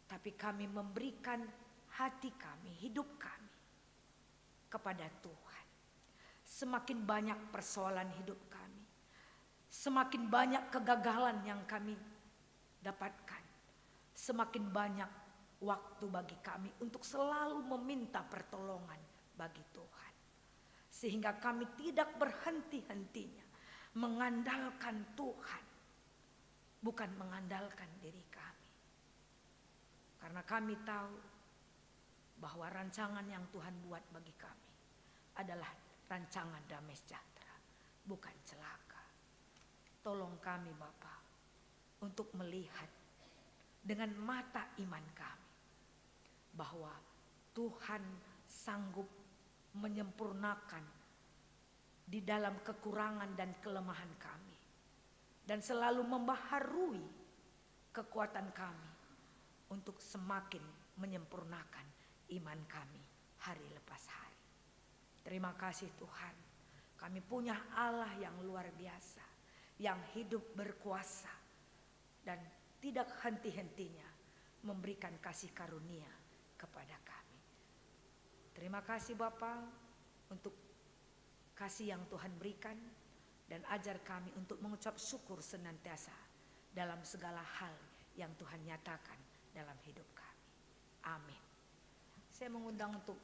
Speaker 3: Tapi kami memberikan hati kami, hidup kami kepada Tuhan. Semakin banyak persoalan hidup kami. Semakin banyak kegagalan yang kami dapatkan. Semakin banyak waktu bagi kami untuk selalu meminta pertolongan bagi Tuhan. Sehingga kami tidak berhenti-hentinya mengandalkan Tuhan. Bukan mengandalkan diri kami. Karena kami tahu bahwa rancangan yang Tuhan buat bagi kami adalah rancangan damai sejahtera, bukan celaka. Tolong kami Bapa untuk melihat dengan mata iman kami bahwa Tuhan sanggup menyempurnakan di dalam kekurangan dan kelemahan kami dan selalu membaharui kekuatan kami untuk semakin menyempurnakan iman kami hari lepas hari. Terima kasih Tuhan, kami punya Allah yang luar biasa, yang hidup berkuasa dan tidak henti-hentinya memberikan kasih karunia kepada kami. Terima kasih Bapa untuk kasih yang Tuhan berikan dan ajar kami untuk mengucap syukur senantiasa dalam segala hal yang Tuhan nyatakan dalam hidup kami. Amin. Saya mengundang untuk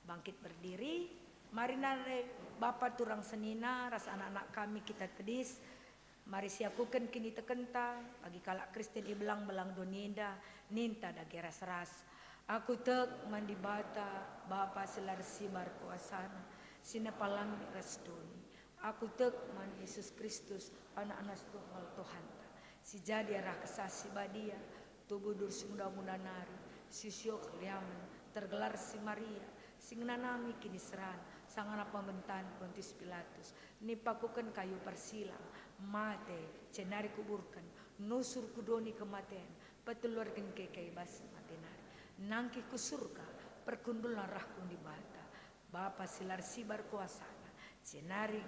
Speaker 3: bangkit berdiri. Mari nare Bapa turang senina rasa anak-anak kami kita tedis. Mari siakukan kini tekenta bagi kalak Kristen ibelang belang donienda ninta dagera seras. Aku tek mandi bata Bapa selar sibar kuasana sinepalang restuni. Aku tek mandi Yesus Kristus anak-anak Tuhan. Si jadi arah kesasi badia tubuh dur si muda-muda nari si syok liaman tergelar si Maria sing nanami kini seran sangana pembentan Pontius Pilatus nipakukan kayu persilang mate cenari kuburkan nusur kudoni kematian petulurkan kekei bas matenari nangki ku surga perkundulan rahkun di bata Bapa silar sibar kuasana, sinari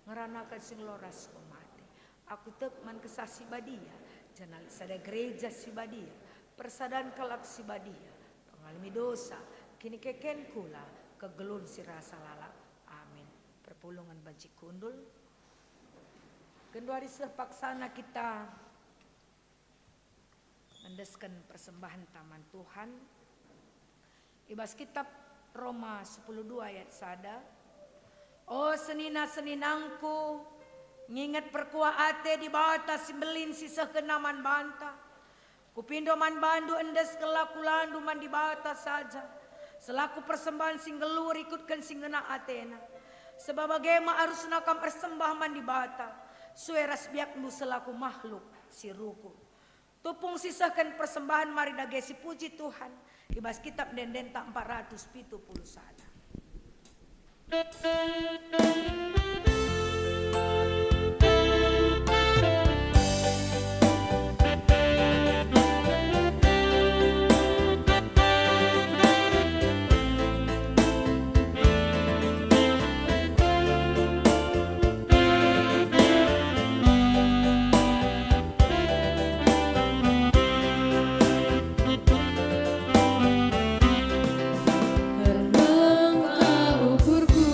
Speaker 3: ngeranakan sing loras komate. Aku tekman kesah si badia, janal sada gereja si badia, persadaan kelak si badia, pengalami dosa, kini keken kula, kegelun si rasa lala. Amin. Perpulungan banci kundul. Genduari sepaksana kita mendeskan persembahan taman Tuhan. Ibas kitab Roma 10:2 ayat sada. Oh senina-seninangku, nginget perkua ate di bata simbelin sisa kenaman banta. Kupindo man bandu endes kelaku landu man di bata saja. Selaku persembahan singgelur ikutkan singgena atena. Sebab bagaimana harus nakam persembah man di bata. Sueras biakmu selaku makhluk si ruku. Tupung sisakan persembahan mari dagesi puji Tuhan. Ibas kitab denden tak 470 sana.
Speaker 4: Engkau ukurku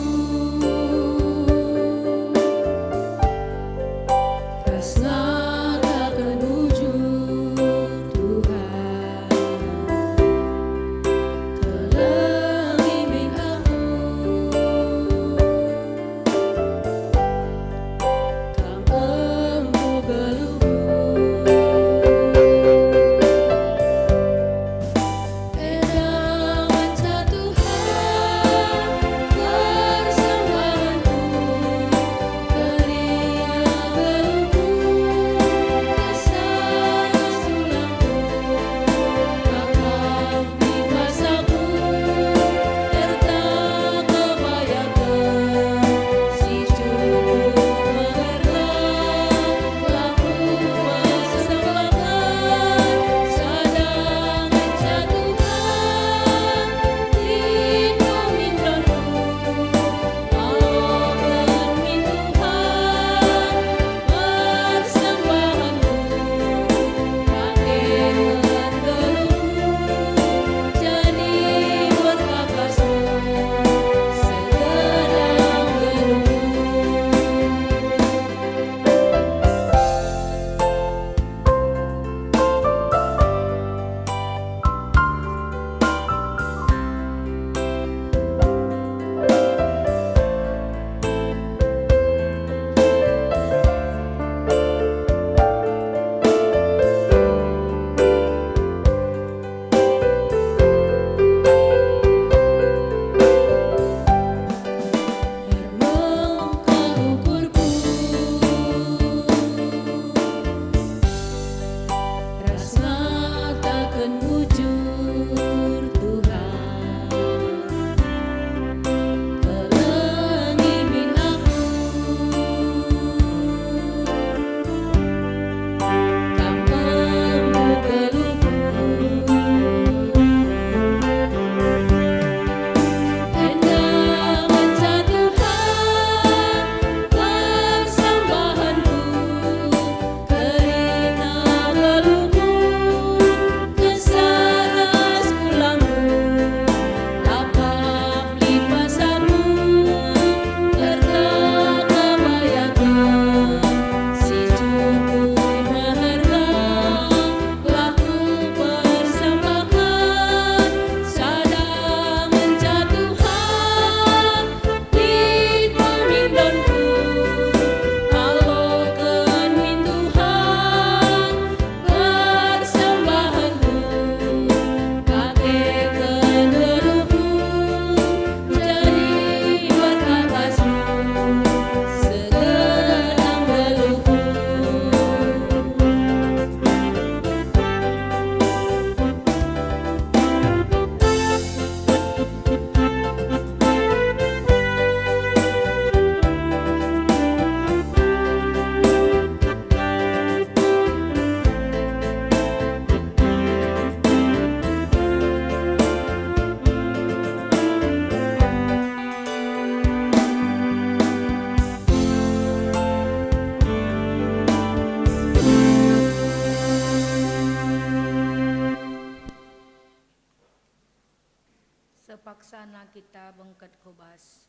Speaker 3: pelaksana kita bengket kubas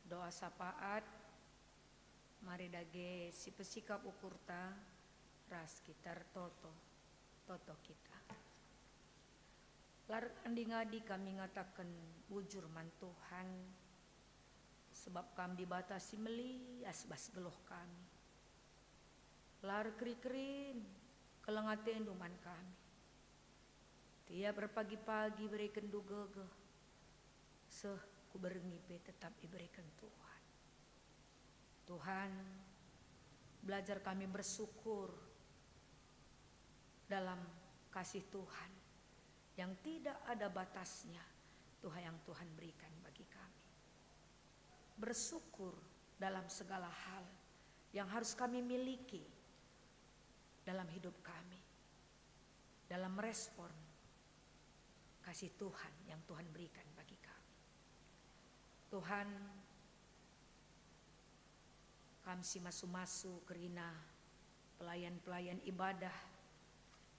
Speaker 3: doa sapaat mari dage si pesikap ukurta ras kitar toto kita. Lar andi ngadi kami ngatakan bujur man Tuhan sebab kami dibatasi melias bas geluh kami. Lar keri-kerin kelengaten duman kami. Tiap berpagi-pagi berikan dugegeh seh ku berengipe tetap diberikan Tuhan. Tuhan belajar kami bersyukur dalam kasih Tuhan yang tidak ada batasnya Tuhan yang Tuhan berikan bagi kami. Bersyukur dalam segala hal yang harus kami miliki dalam hidup kami, dalam merespon kasih Tuhan yang Tuhan berikan bagi kami. Tuhan, kami si masu-masu kerina pelayan-pelayan ibadah,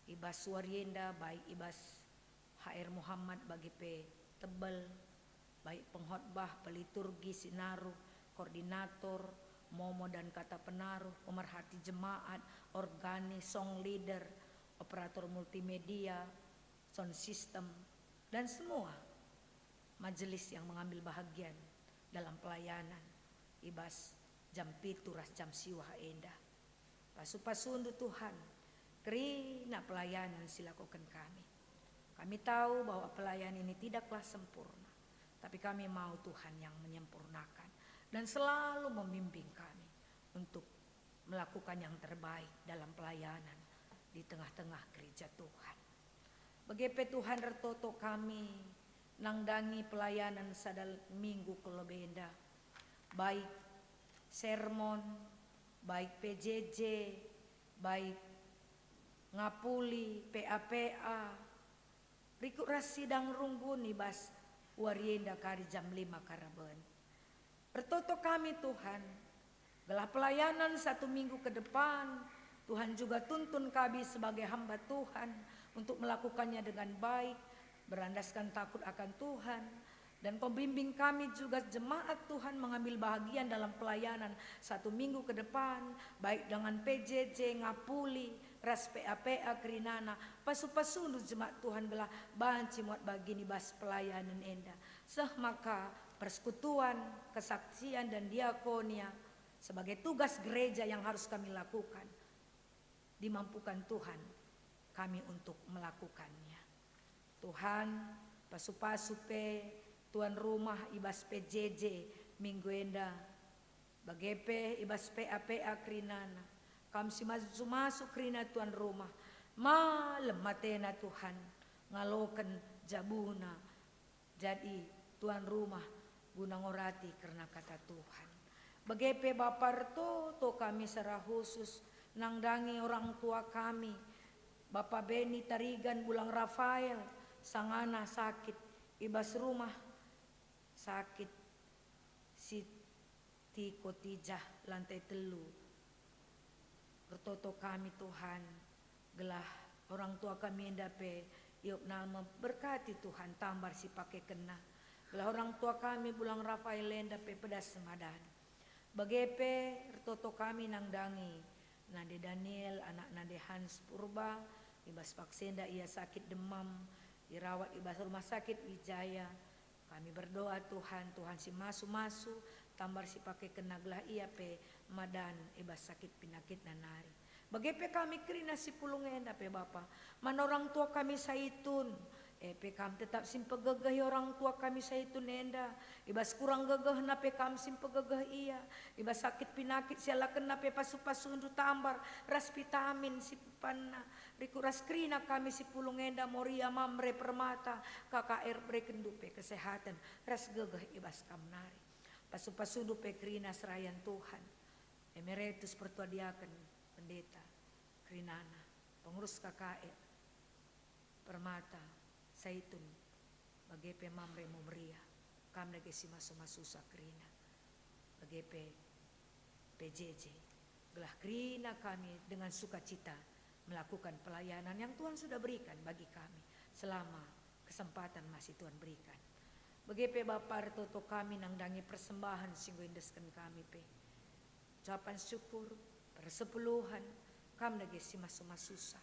Speaker 3: ibas Suarienda, baik ibas HR Muhammad bagi pe tebel, baik penghotbah, peliturgi, sinaruh, koordinator, momo dan kata penaruh, pemerhati jemaat, organis, song leader, operator multimedia, sound system, dan semua majelis yang mengambil bahagian dalam pelayanan ibas jam pitu ras jam siwah endah. Pasu-pasundu Tuhan, kerina pelayanan silakukan kami. Kami tahu bahwa pelayanan ini tidaklah sempurna, tapi kami mau Tuhan yang menyempurnakan dan selalu membimbing kami untuk melakukan yang terbaik dalam pelayanan di tengah-tengah gereja Tuhan. Begepe Tuhan retoto kami nangdangi pelayanan sadal minggu kelebenda, baik sermon, baik PJJ, baik ngapuli, PA, rikuk rasidang rungguni bas warienda kari jam 5 karaben. Bertoto kami Tuhan, gelah pelayanan 1 minggu ke depan, Tuhan juga tuntun kami sebagai hamba Tuhan untuk melakukannya dengan baik, berandaskan takut akan Tuhan. Dan pembimbing kami juga jemaat Tuhan mengambil bahagian dalam pelayanan 1 minggu ke depan, baik dengan PJJ, ngapuli, ras PA kerinana, pasu-pasu jemaat Tuhan gelah banci muat bagini bas pelayanan enda. Seh maka persekutuan, kesaksian dan diakonia sebagai tugas gereja yang harus kami lakukan, dimampukan Tuhan kami untuk melakukannya. Tuhan, pasu-pasu tuan rumah ibas PJJ minggu enda, bagepe ibas PA kerinana, kami si masuk kerina tuan rumah, malam matena Tuhan, ngalokan jabuna, jadi tuan rumah guna ngorati karena kata Tuhan. Bagepe Bapak to kami secara khusus nangdangi orang tua kami, Bapak Beni Tarigan Bulang Rafael, sangana sakit, ibas rumah sakit Siti Kotijah lantai telu. Bertoto kami Tuhan, gelah orang tua kami endape iup nama berkati Tuhan tambar si pakai kena. Gelah orang tua kami Bulang Rafael endape pedas semadan. Bagepe bertoto kami nangdangi Nade Daniel anak Nade Hans Purba, ibas Paksenda ia sakit demam, dirawat ibas rumah sakit Wijaya. Kami berdoa Tuhan si masu tambar si pakai kenaglah ia pe madan ibas sakit penyakit nanari. Bagepe kami kerina si pulungenda pe Bapa, mana orang tua kami saitun, pe kami tetap simpe gegeh orang tua kami saitun enda, ibas kurang gegeh na pe kami simpe gegeh iya, ibas sakit penyakit sialakan na pe pasu-pasu undu tambar, ras vitamin si panna, riku ras krina kami si pulungenda Moria Mamre Permata, KKR Brekendupe kesehatan, ras gegeh ibas kamnari, pasu-pasu dupe krina serayan Tuhan, emeritus pertuadiakan pendeta Krinana, pengurus KKR Permata Saitun, bagepe Mamre Mumria, kam nage si masu-masu sakrina, bagepe PJJ, gelah krina kami dengan sukacita melakukan pelayanan yang Tuhan sudah berikan bagi kami selama kesempatan masih Tuhan berikan. Begitu Bapak toto kami nang dangi persembahan singgo indeskan kami pe. Ucapan syukur persepuluhan kami lagi si masuk susah.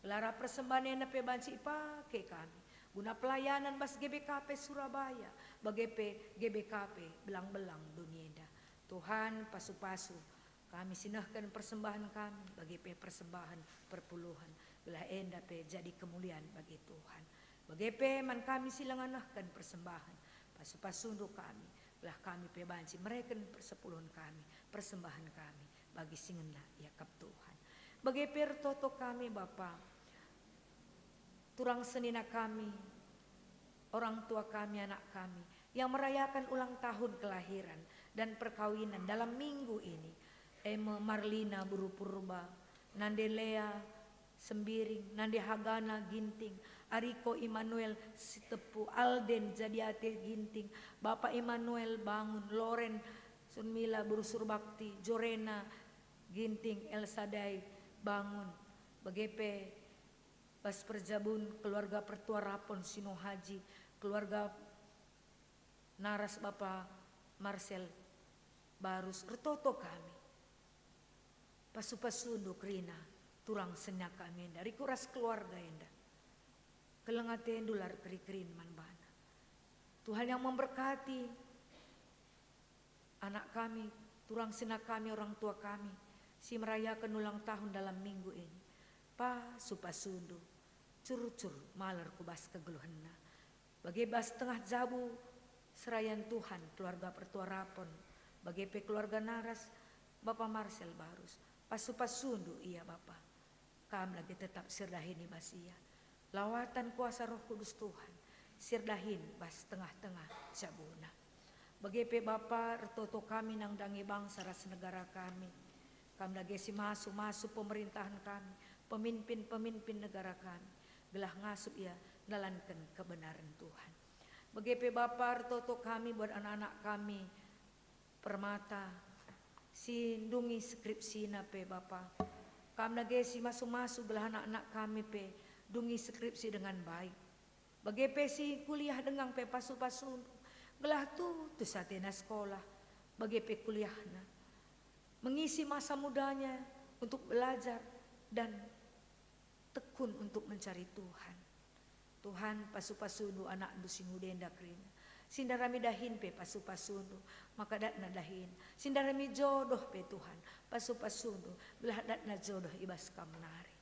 Speaker 3: Gelara persembahan yang pe banci ipake kami. Guna pelayanan bas GBKP Surabaya, bagepe GBKP belang-belang dunia. Tuhan pasu-pasu kami sinahkan persembahan kami bagi persembahan perpuluhan. Belah enda pe jadi kemuliaan bagi Tuhan. Bagi man kami silanganahkan persembahan. Pasu-pasundu kami. Belah kami pe banci mereka persepuluhan kami. Persembahan kami bagi singenlah ya kap Tuhan. Bagi pertoto kami Bapa. Turang senina kami. Orang tua kami, anak kami. Yang merayakan ulang tahun kelahiran dan perkawinan dalam minggu ini. Ema Marlina Buru Purba, Nandelea Sembiring, Nande Hagana Ginting, Ariko Immanuel Sitepu, Alden Jadiate Ginting, Bapak Immanuel Bangun, Loren Sunmila Buru Surbakti, Jorena Ginting, Elsadai Bangun, Bagepe Bas Perjabun, keluarga Pertua Rapon Sino Haji, keluarga Naras Bapak Marcel Barus, Retoto kami. Pasu-pasundu Rina, turang senyak kami dari kuras keluarga enda. Kelengaten dular keri-kerin manbana. Tuhan yang memberkati anak kami, turang senak kami, orang tua kami, si merayakan ulang tahun dalam minggu ini. Pasu-pasundu, cur-cur malar kubas kegeluhanna. Bagi bas tengah jabu, serayan Tuhan, keluarga Pertua Rapon, bagi keluarga Naras, Bapak Marcel Barus. Pasu-pasundu iya Bapak. Kami lagi tetap sirdahin bas iya. Lawatan kuasa Roh Kudus Tuhan. Sirdahin bas tengah-tengah jabuna. Bagi Bapak retoto kami nang dangi bangsa ras negara kami. Kami lagi si masuk pemerintahan kami. Pemimpin negara kami. Gelah ngasup iya dalankan kebenaran Tuhan. Bagi Bapak retoto kami buat anak-anak kami. Permata. Sindungi skripsi na pe Bapak. Kami lagi si masuk belah anak-anak kami pe. Dungi skripsi dengan baik. Bagi pe si kuliah dengan pe pasu-pasu. Gelah tu satena sekolah. Bagi pe kuliahna. Mengisi masa mudanya untuk belajar. Dan tekun untuk mencari Tuhan. Tuhan pasu-pasundu anak du singudenda krina. Sindarami dahin pe pasu-pasundu, maka datna dahin. Sindarami jodoh pe Tuhan, pasu-pasundu, belah datna jodoh ibas kamnari.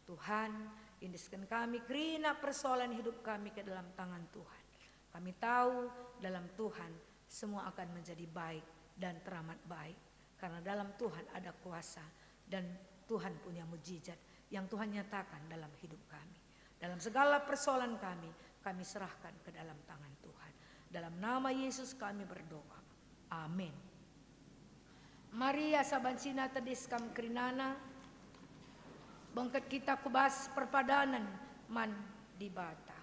Speaker 3: Tuhan, indeskan kami krina persoalan hidup kami ke dalam tangan Tuhan. Kami tahu dalam Tuhan semua akan menjadi baik dan teramat baik. Karena dalam Tuhan ada kuasa dan Tuhan punya mujizat yang Tuhan nyatakan dalam hidup kami. Dalam segala persoalan kami serahkan ke dalam tangan Tuhan. Dalam nama Yesus kami berdoa. Amin. Maria sabansina tedis kam krinana. Bangkat kita kubas perpadanan man di bata.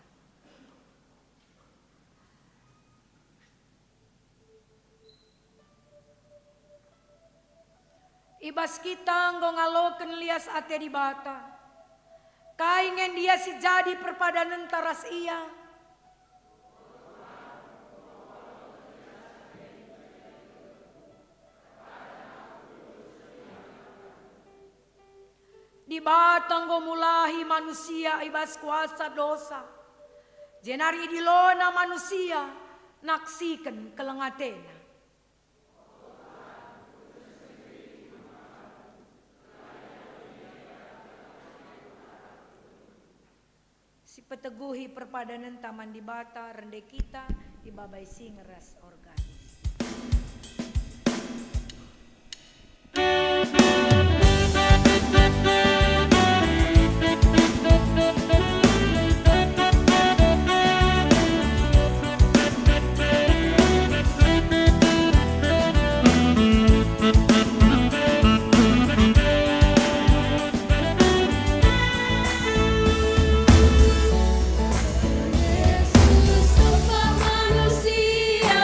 Speaker 3: Ibas kita nggongaloken lias ate di bata. Kaingen dia si jadi perpadanan taras ia. Di batang gomulahi manusia ibas kuasa dosa. Jenari dilona manusia naksikan kelengatena. Si peteguhi perpadanan taman di bata rende kita ibabai singeras organis.
Speaker 4: Yesus Bapa manusia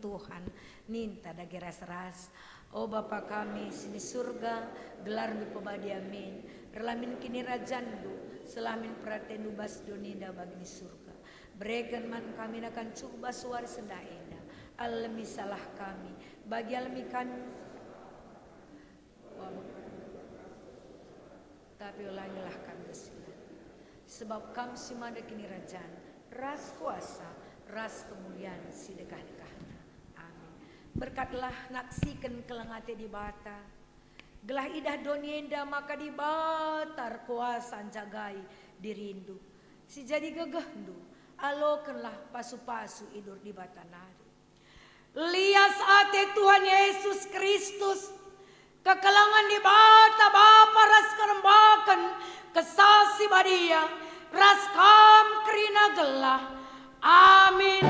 Speaker 3: Tuhan ninta dageras ras. O Bapa kami sini surga, gelar mi pebadi amin. Relamin kini rajandu, selamin pratendu bas doninda bagi surga. Berikan man kami akan coba suar sendaenda. Alami salah kami, bagi alami kami. Tapi ulangilah kami bersilah. Sebab kami simada kini rajan, ras kuasa, ras kemuliaan si dekah-dekahna. Amin. Berkatlah naksikan kelengate di bata. Gelah idah donienda maka di batar kuasa jagai dirindu. Si jadi gegehndu, alokenlah pasu-pasu idur di bata nari. Lias ate Tuhan Yesus Kristus, kekelangan di bata Bapa ras kerembakan kesasi badia ras kam kerina gelah. Amin.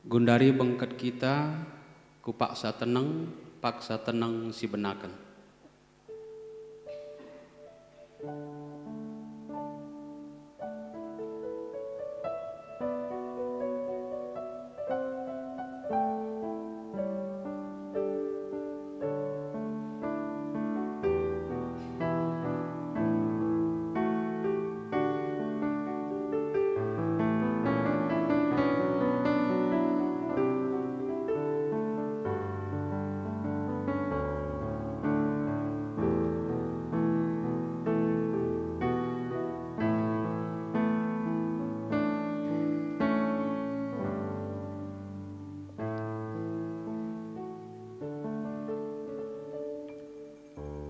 Speaker 4: Gundari bengket kita, ku paksa tenang si benaken.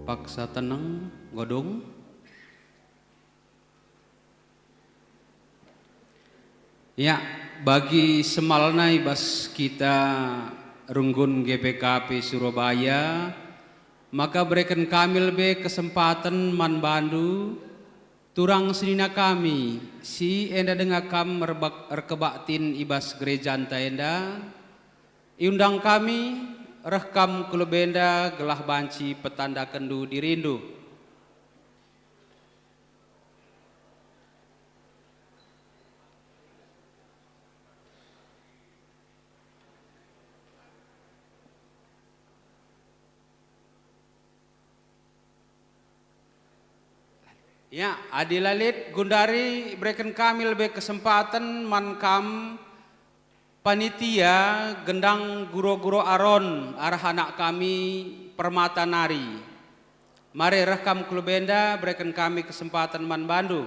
Speaker 4: Paksa tenang, godong. Ya, bagi semalnai bas kita runggun GPKP Surabaya, maka berikan kami lebih kesempatan manbandu turang senina kami si enda dengar kam rekebaktin ibas gereja anta enda iundang kami rekam kulebenda gelah banci petanda kendu dirindu. Ya, Adilalit Gundari berikan kami lebih kesempatan mankam panitia gendang guro-guro aron arah anak kami permata nari. Mari rekam kulubenda berikan kami kesempatan manbandu.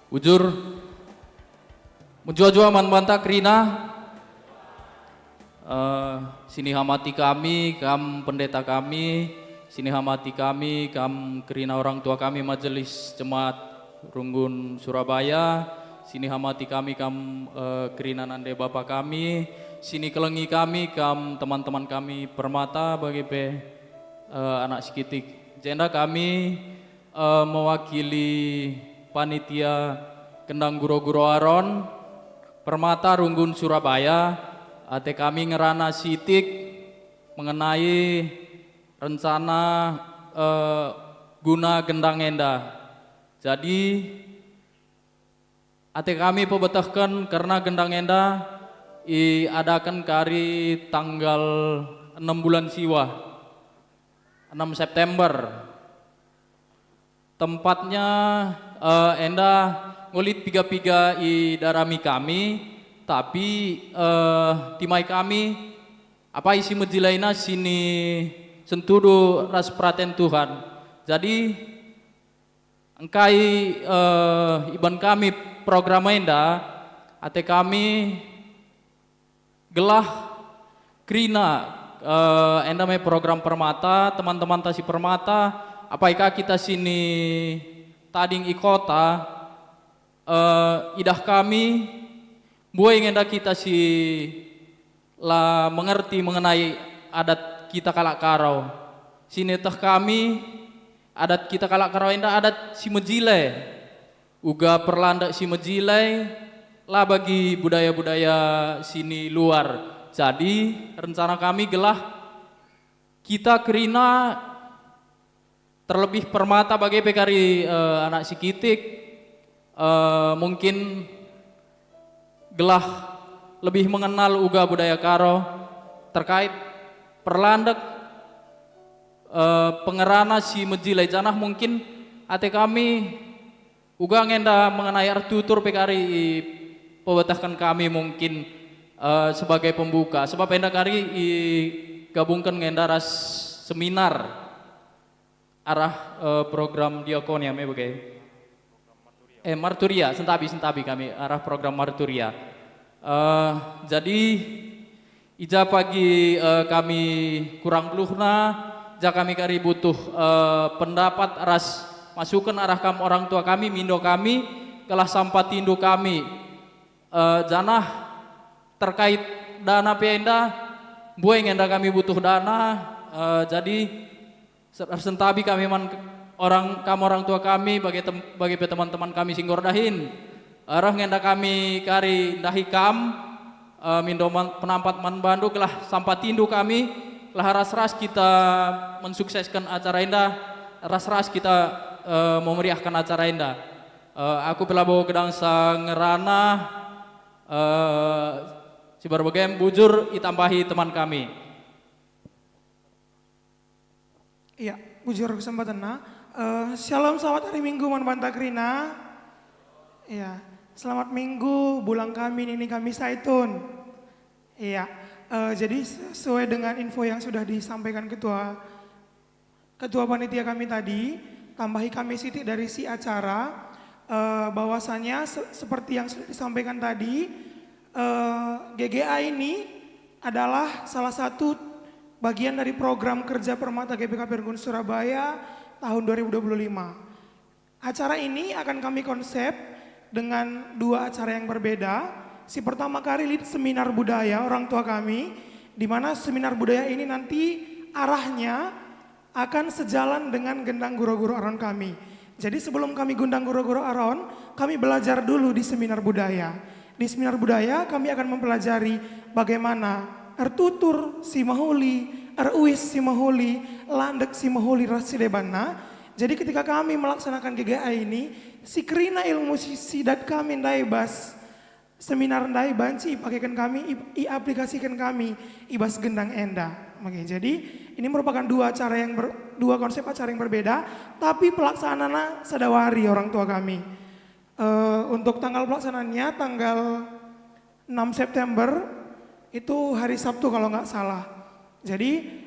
Speaker 5: Ujur menjua-jua manbanta krina sini hamati kami, kam pendeta kami, sini hamati kami, kam krina orang tua kami majelis jemaat Runggun Surabaya, sini hamati kami, kam krina nande bapa kami, sini kelengi kami, kam teman-teman kami permata bagi anak sekitik. Jenda kami mewakili panitia Kendang Guro-Guro Aron Permata Runggun Surabaya. Ate kami ngerana sitik mengenai rencana guna gendang enda. Jadi ate kami pebetahkan karena gendang enda adakan kari tanggal 6 bulan Siwa, 6 September. Tempatnya enda ngulit piga-piga i darami kami, tapi timai kami apa isi mejilaina sini sentudu ras praten Tuhan. Jadi engkai iban kami program enda ate kami gelah krina enda me program permata teman-teman tasi permata apaikah kita sini tading ikota idah kami buai ngenda kita si la mengerti mengenai adat kita kalak karau sini teh kami adat kita kalak karau enda adat si mejile uga perlanda si mejile lah bagi budaya-budaya sini luar. Jadi rencana kami gelah kita kerina terlebih permata bagi pekari anak sikitik mungkin gelah lebih mengenal uga budaya karo terkait perlandak pengerana si mejilai janah mungkin ate kami uga ngenda mengenai artutur pekari pebetahkan kami mungkin sebagai pembuka sebab enda kari gabungkan ngenda ras seminar arah program diakonia me bagai marturia sentabi kami arah program marturia. Jadi ija pagi kami kurang luhna ja kami kari butuh pendapat ras masukan arah kam orang tua kami mindo kami kelah sampai tindu kami janah terkait dana penda buai ngenda kami butuh dana jadi sentabi kami orang tua kami bagi teman-teman kami singgor dahin arah ngenda kami kari dahi kam mindo penampat man bandu kelah sampai tindu kami kelah ras-ras kita mensukseskan acara indah ras-ras kita memeriahkan acara indah. Aku pelabo gedang sang ngerana si berbagai bujur ditambahi teman kami.
Speaker 6: Iya, bujur kesempatan na. Shalom, selamat hari Minggu Manbanta Krina. Iya, selamat Minggu bulan kami ini kami Saitun. Iya, jadi sesuai dengan info yang sudah disampaikan ketua panitia kami tadi, tambahi kami sitik dari si acara bahwasannya seperti yang sudah disampaikan tadi, GGA ini adalah salah satu bagian dari program kerja Permata GPK Pergun Surabaya tahun 2025. Acara ini akan kami konsep dengan dua acara yang berbeda. Si pertama kali lead seminar budaya orang tua kami, di mana seminar budaya ini nanti arahnya akan sejalan dengan gendang guru-guru aron kami. Jadi sebelum kami gundang guru-guru aron, kami belajar dulu di seminar budaya. Di seminar budaya kami akan mempelajari bagaimana Ertutur si mahuli, eruis si mahuli, landek si mahuli rasidebana. Jadi ketika kami melaksanakan GGA ini, si kerina ilmu sidat kami ndai bas seminar ndai banci pakaikan kami, aplikasikan kami ibas gendang enda. Oke, jadi ini merupakan dua konsep acara yang berbeda, tapi pelaksanaannya sadawari orang tua kami. Untuk tanggal pelaksanaannya tanggal 6 September itu hari Sabtu kalau nggak salah. Jadi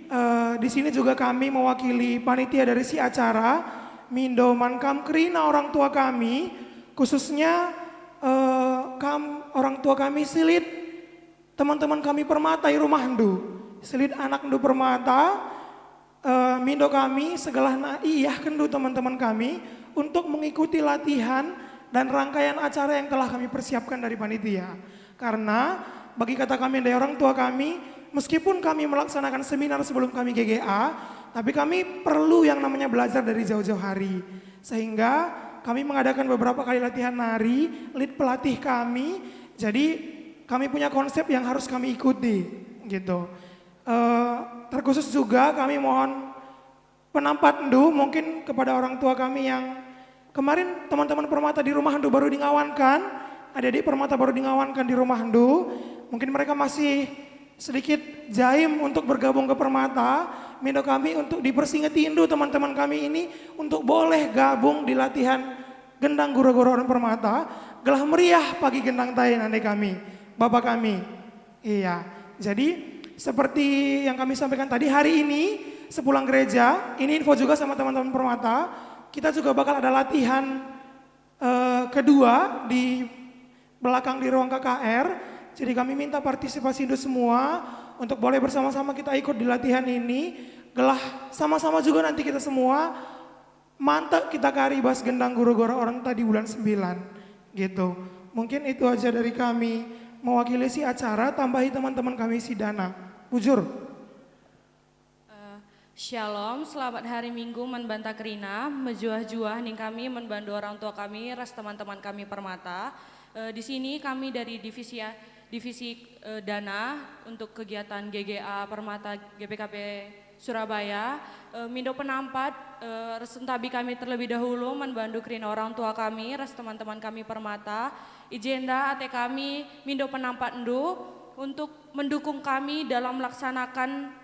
Speaker 6: di sini juga kami mewakili panitia dari si acara Mindo Mankam Krina orang tua kami, khususnya orang tua kami silit teman-teman kami permata di rumah Ndu, silit anak Ndu permata Mindo kami segala iya kendu teman-teman kami untuk mengikuti latihan dan rangkaian acara yang telah kami persiapkan dari panitia. Karena bagi kata kami dari orang tua kami, meskipun kami melaksanakan seminar sebelum kami GGA, tapi kami perlu yang namanya belajar dari jauh-jauh hari. Sehingga kami mengadakan beberapa kali latihan nari, lead pelatih kami, jadi kami punya konsep yang harus kami ikuti gitu. Terkhusus juga kami mohon penampat Ndu mungkin kepada orang tua kami yang kemarin teman-teman permata di rumah Ndu baru dingawankan, adik-adik permata baru dingawankan di rumah Handu, mungkin mereka masih sedikit jaim untuk bergabung ke permata. Mindo kami untuk dipersingeti Indu teman-teman kami ini untuk boleh gabung di latihan gendang guro-guro orang permata. Gelah meriah pagi gendang tayin andai kami, bapak kami. Iya, jadi seperti yang kami sampaikan tadi, hari ini sepulang gereja, ini info juga sama teman-teman permata, kita juga bakal ada latihan kedua di belakang di ruang KKR. Jadi kami minta partisipasi Indu semua untuk boleh bersama-sama kita ikut di latihan ini. Gelah sama-sama juga nanti kita semua mantap kita karibas gendang guru-guru orang tadi bulan 9 gitu. Mungkin itu aja dari kami mewakili si acara, tambahi teman-teman kami si Dana. Bujur.
Speaker 7: Shalom, selamat hari Minggu menbanta Krina, mejuah-juah nih kami membantu orang tua kami, ras teman-teman kami permata. Di sini kami dari divisi Dana untuk kegiatan GGA Permata GPKP Surabaya. Mindo penampat resentabi kami terlebih dahulu membantu Krina orang tua kami, ras teman-teman kami permata. Ijenda ate kami Mindo penampat Ndu untuk mendukung kami dalam melaksanakan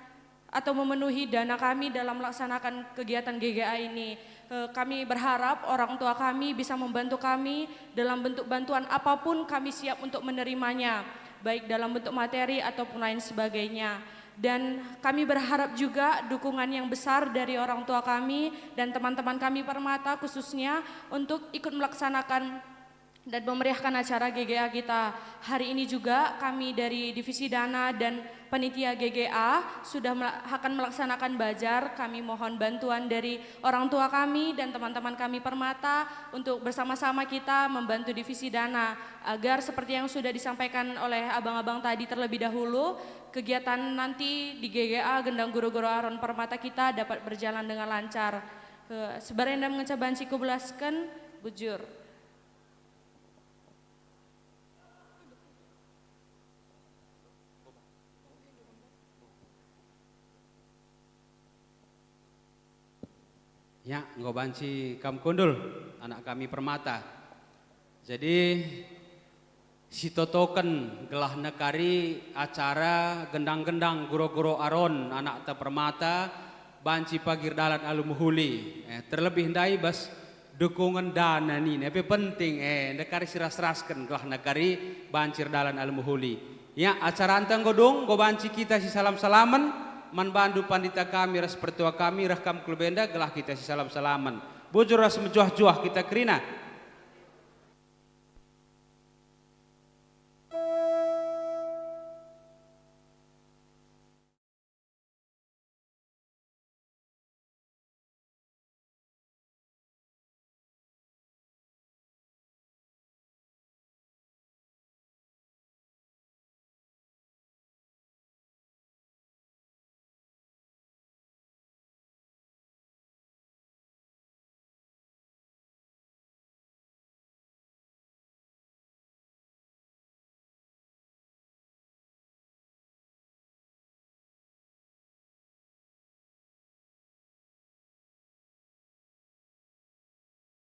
Speaker 7: atau memenuhi dana kami dalam melaksanakan kegiatan GGA ini. Kami berharap orang tua kami bisa membantu kami dalam bentuk bantuan apapun, kami siap untuk menerimanya, baik dalam bentuk materi ataupun lain sebagainya. Dan kami berharap juga dukungan yang besar dari orang tua kami dan teman-teman kami permata khususnya untuk ikut melaksanakan dan memeriahkan acara GGA kita. Hari ini juga kami dari Divisi Dana dan Panitia GGA sudah akan melaksanakan bajar. Kami mohon bantuan dari orang tua kami dan teman-teman kami permata untuk bersama-sama kita membantu Divisi Dana agar seperti yang sudah disampaikan oleh abang-abang tadi terlebih dahulu, kegiatan nanti di GGA Gendang Guru-Guru Aron Permata kita dapat berjalan dengan lancar. Sebarenda mengecaban siku belaskan, bujur.
Speaker 4: Ya, ngobanci kam kundul, anak kami permata. Jadi si totoken gelah nekari acara gendang-gendang guro-guro aron anak ta permata banci pagir dalan alumuhuli. Terlebih ndai bas dukungan dana ni, tapi penting nekari siras-raskan gelah nekari bancir dalan alumuhuli. Ya, acara antang godong go banci kita si salam-salaman. Man bandu pandita kami, ras pertua kami, rakam klubenda, gelah kita si salam-salaman. Bujur ras mejuah-juah kita Krina.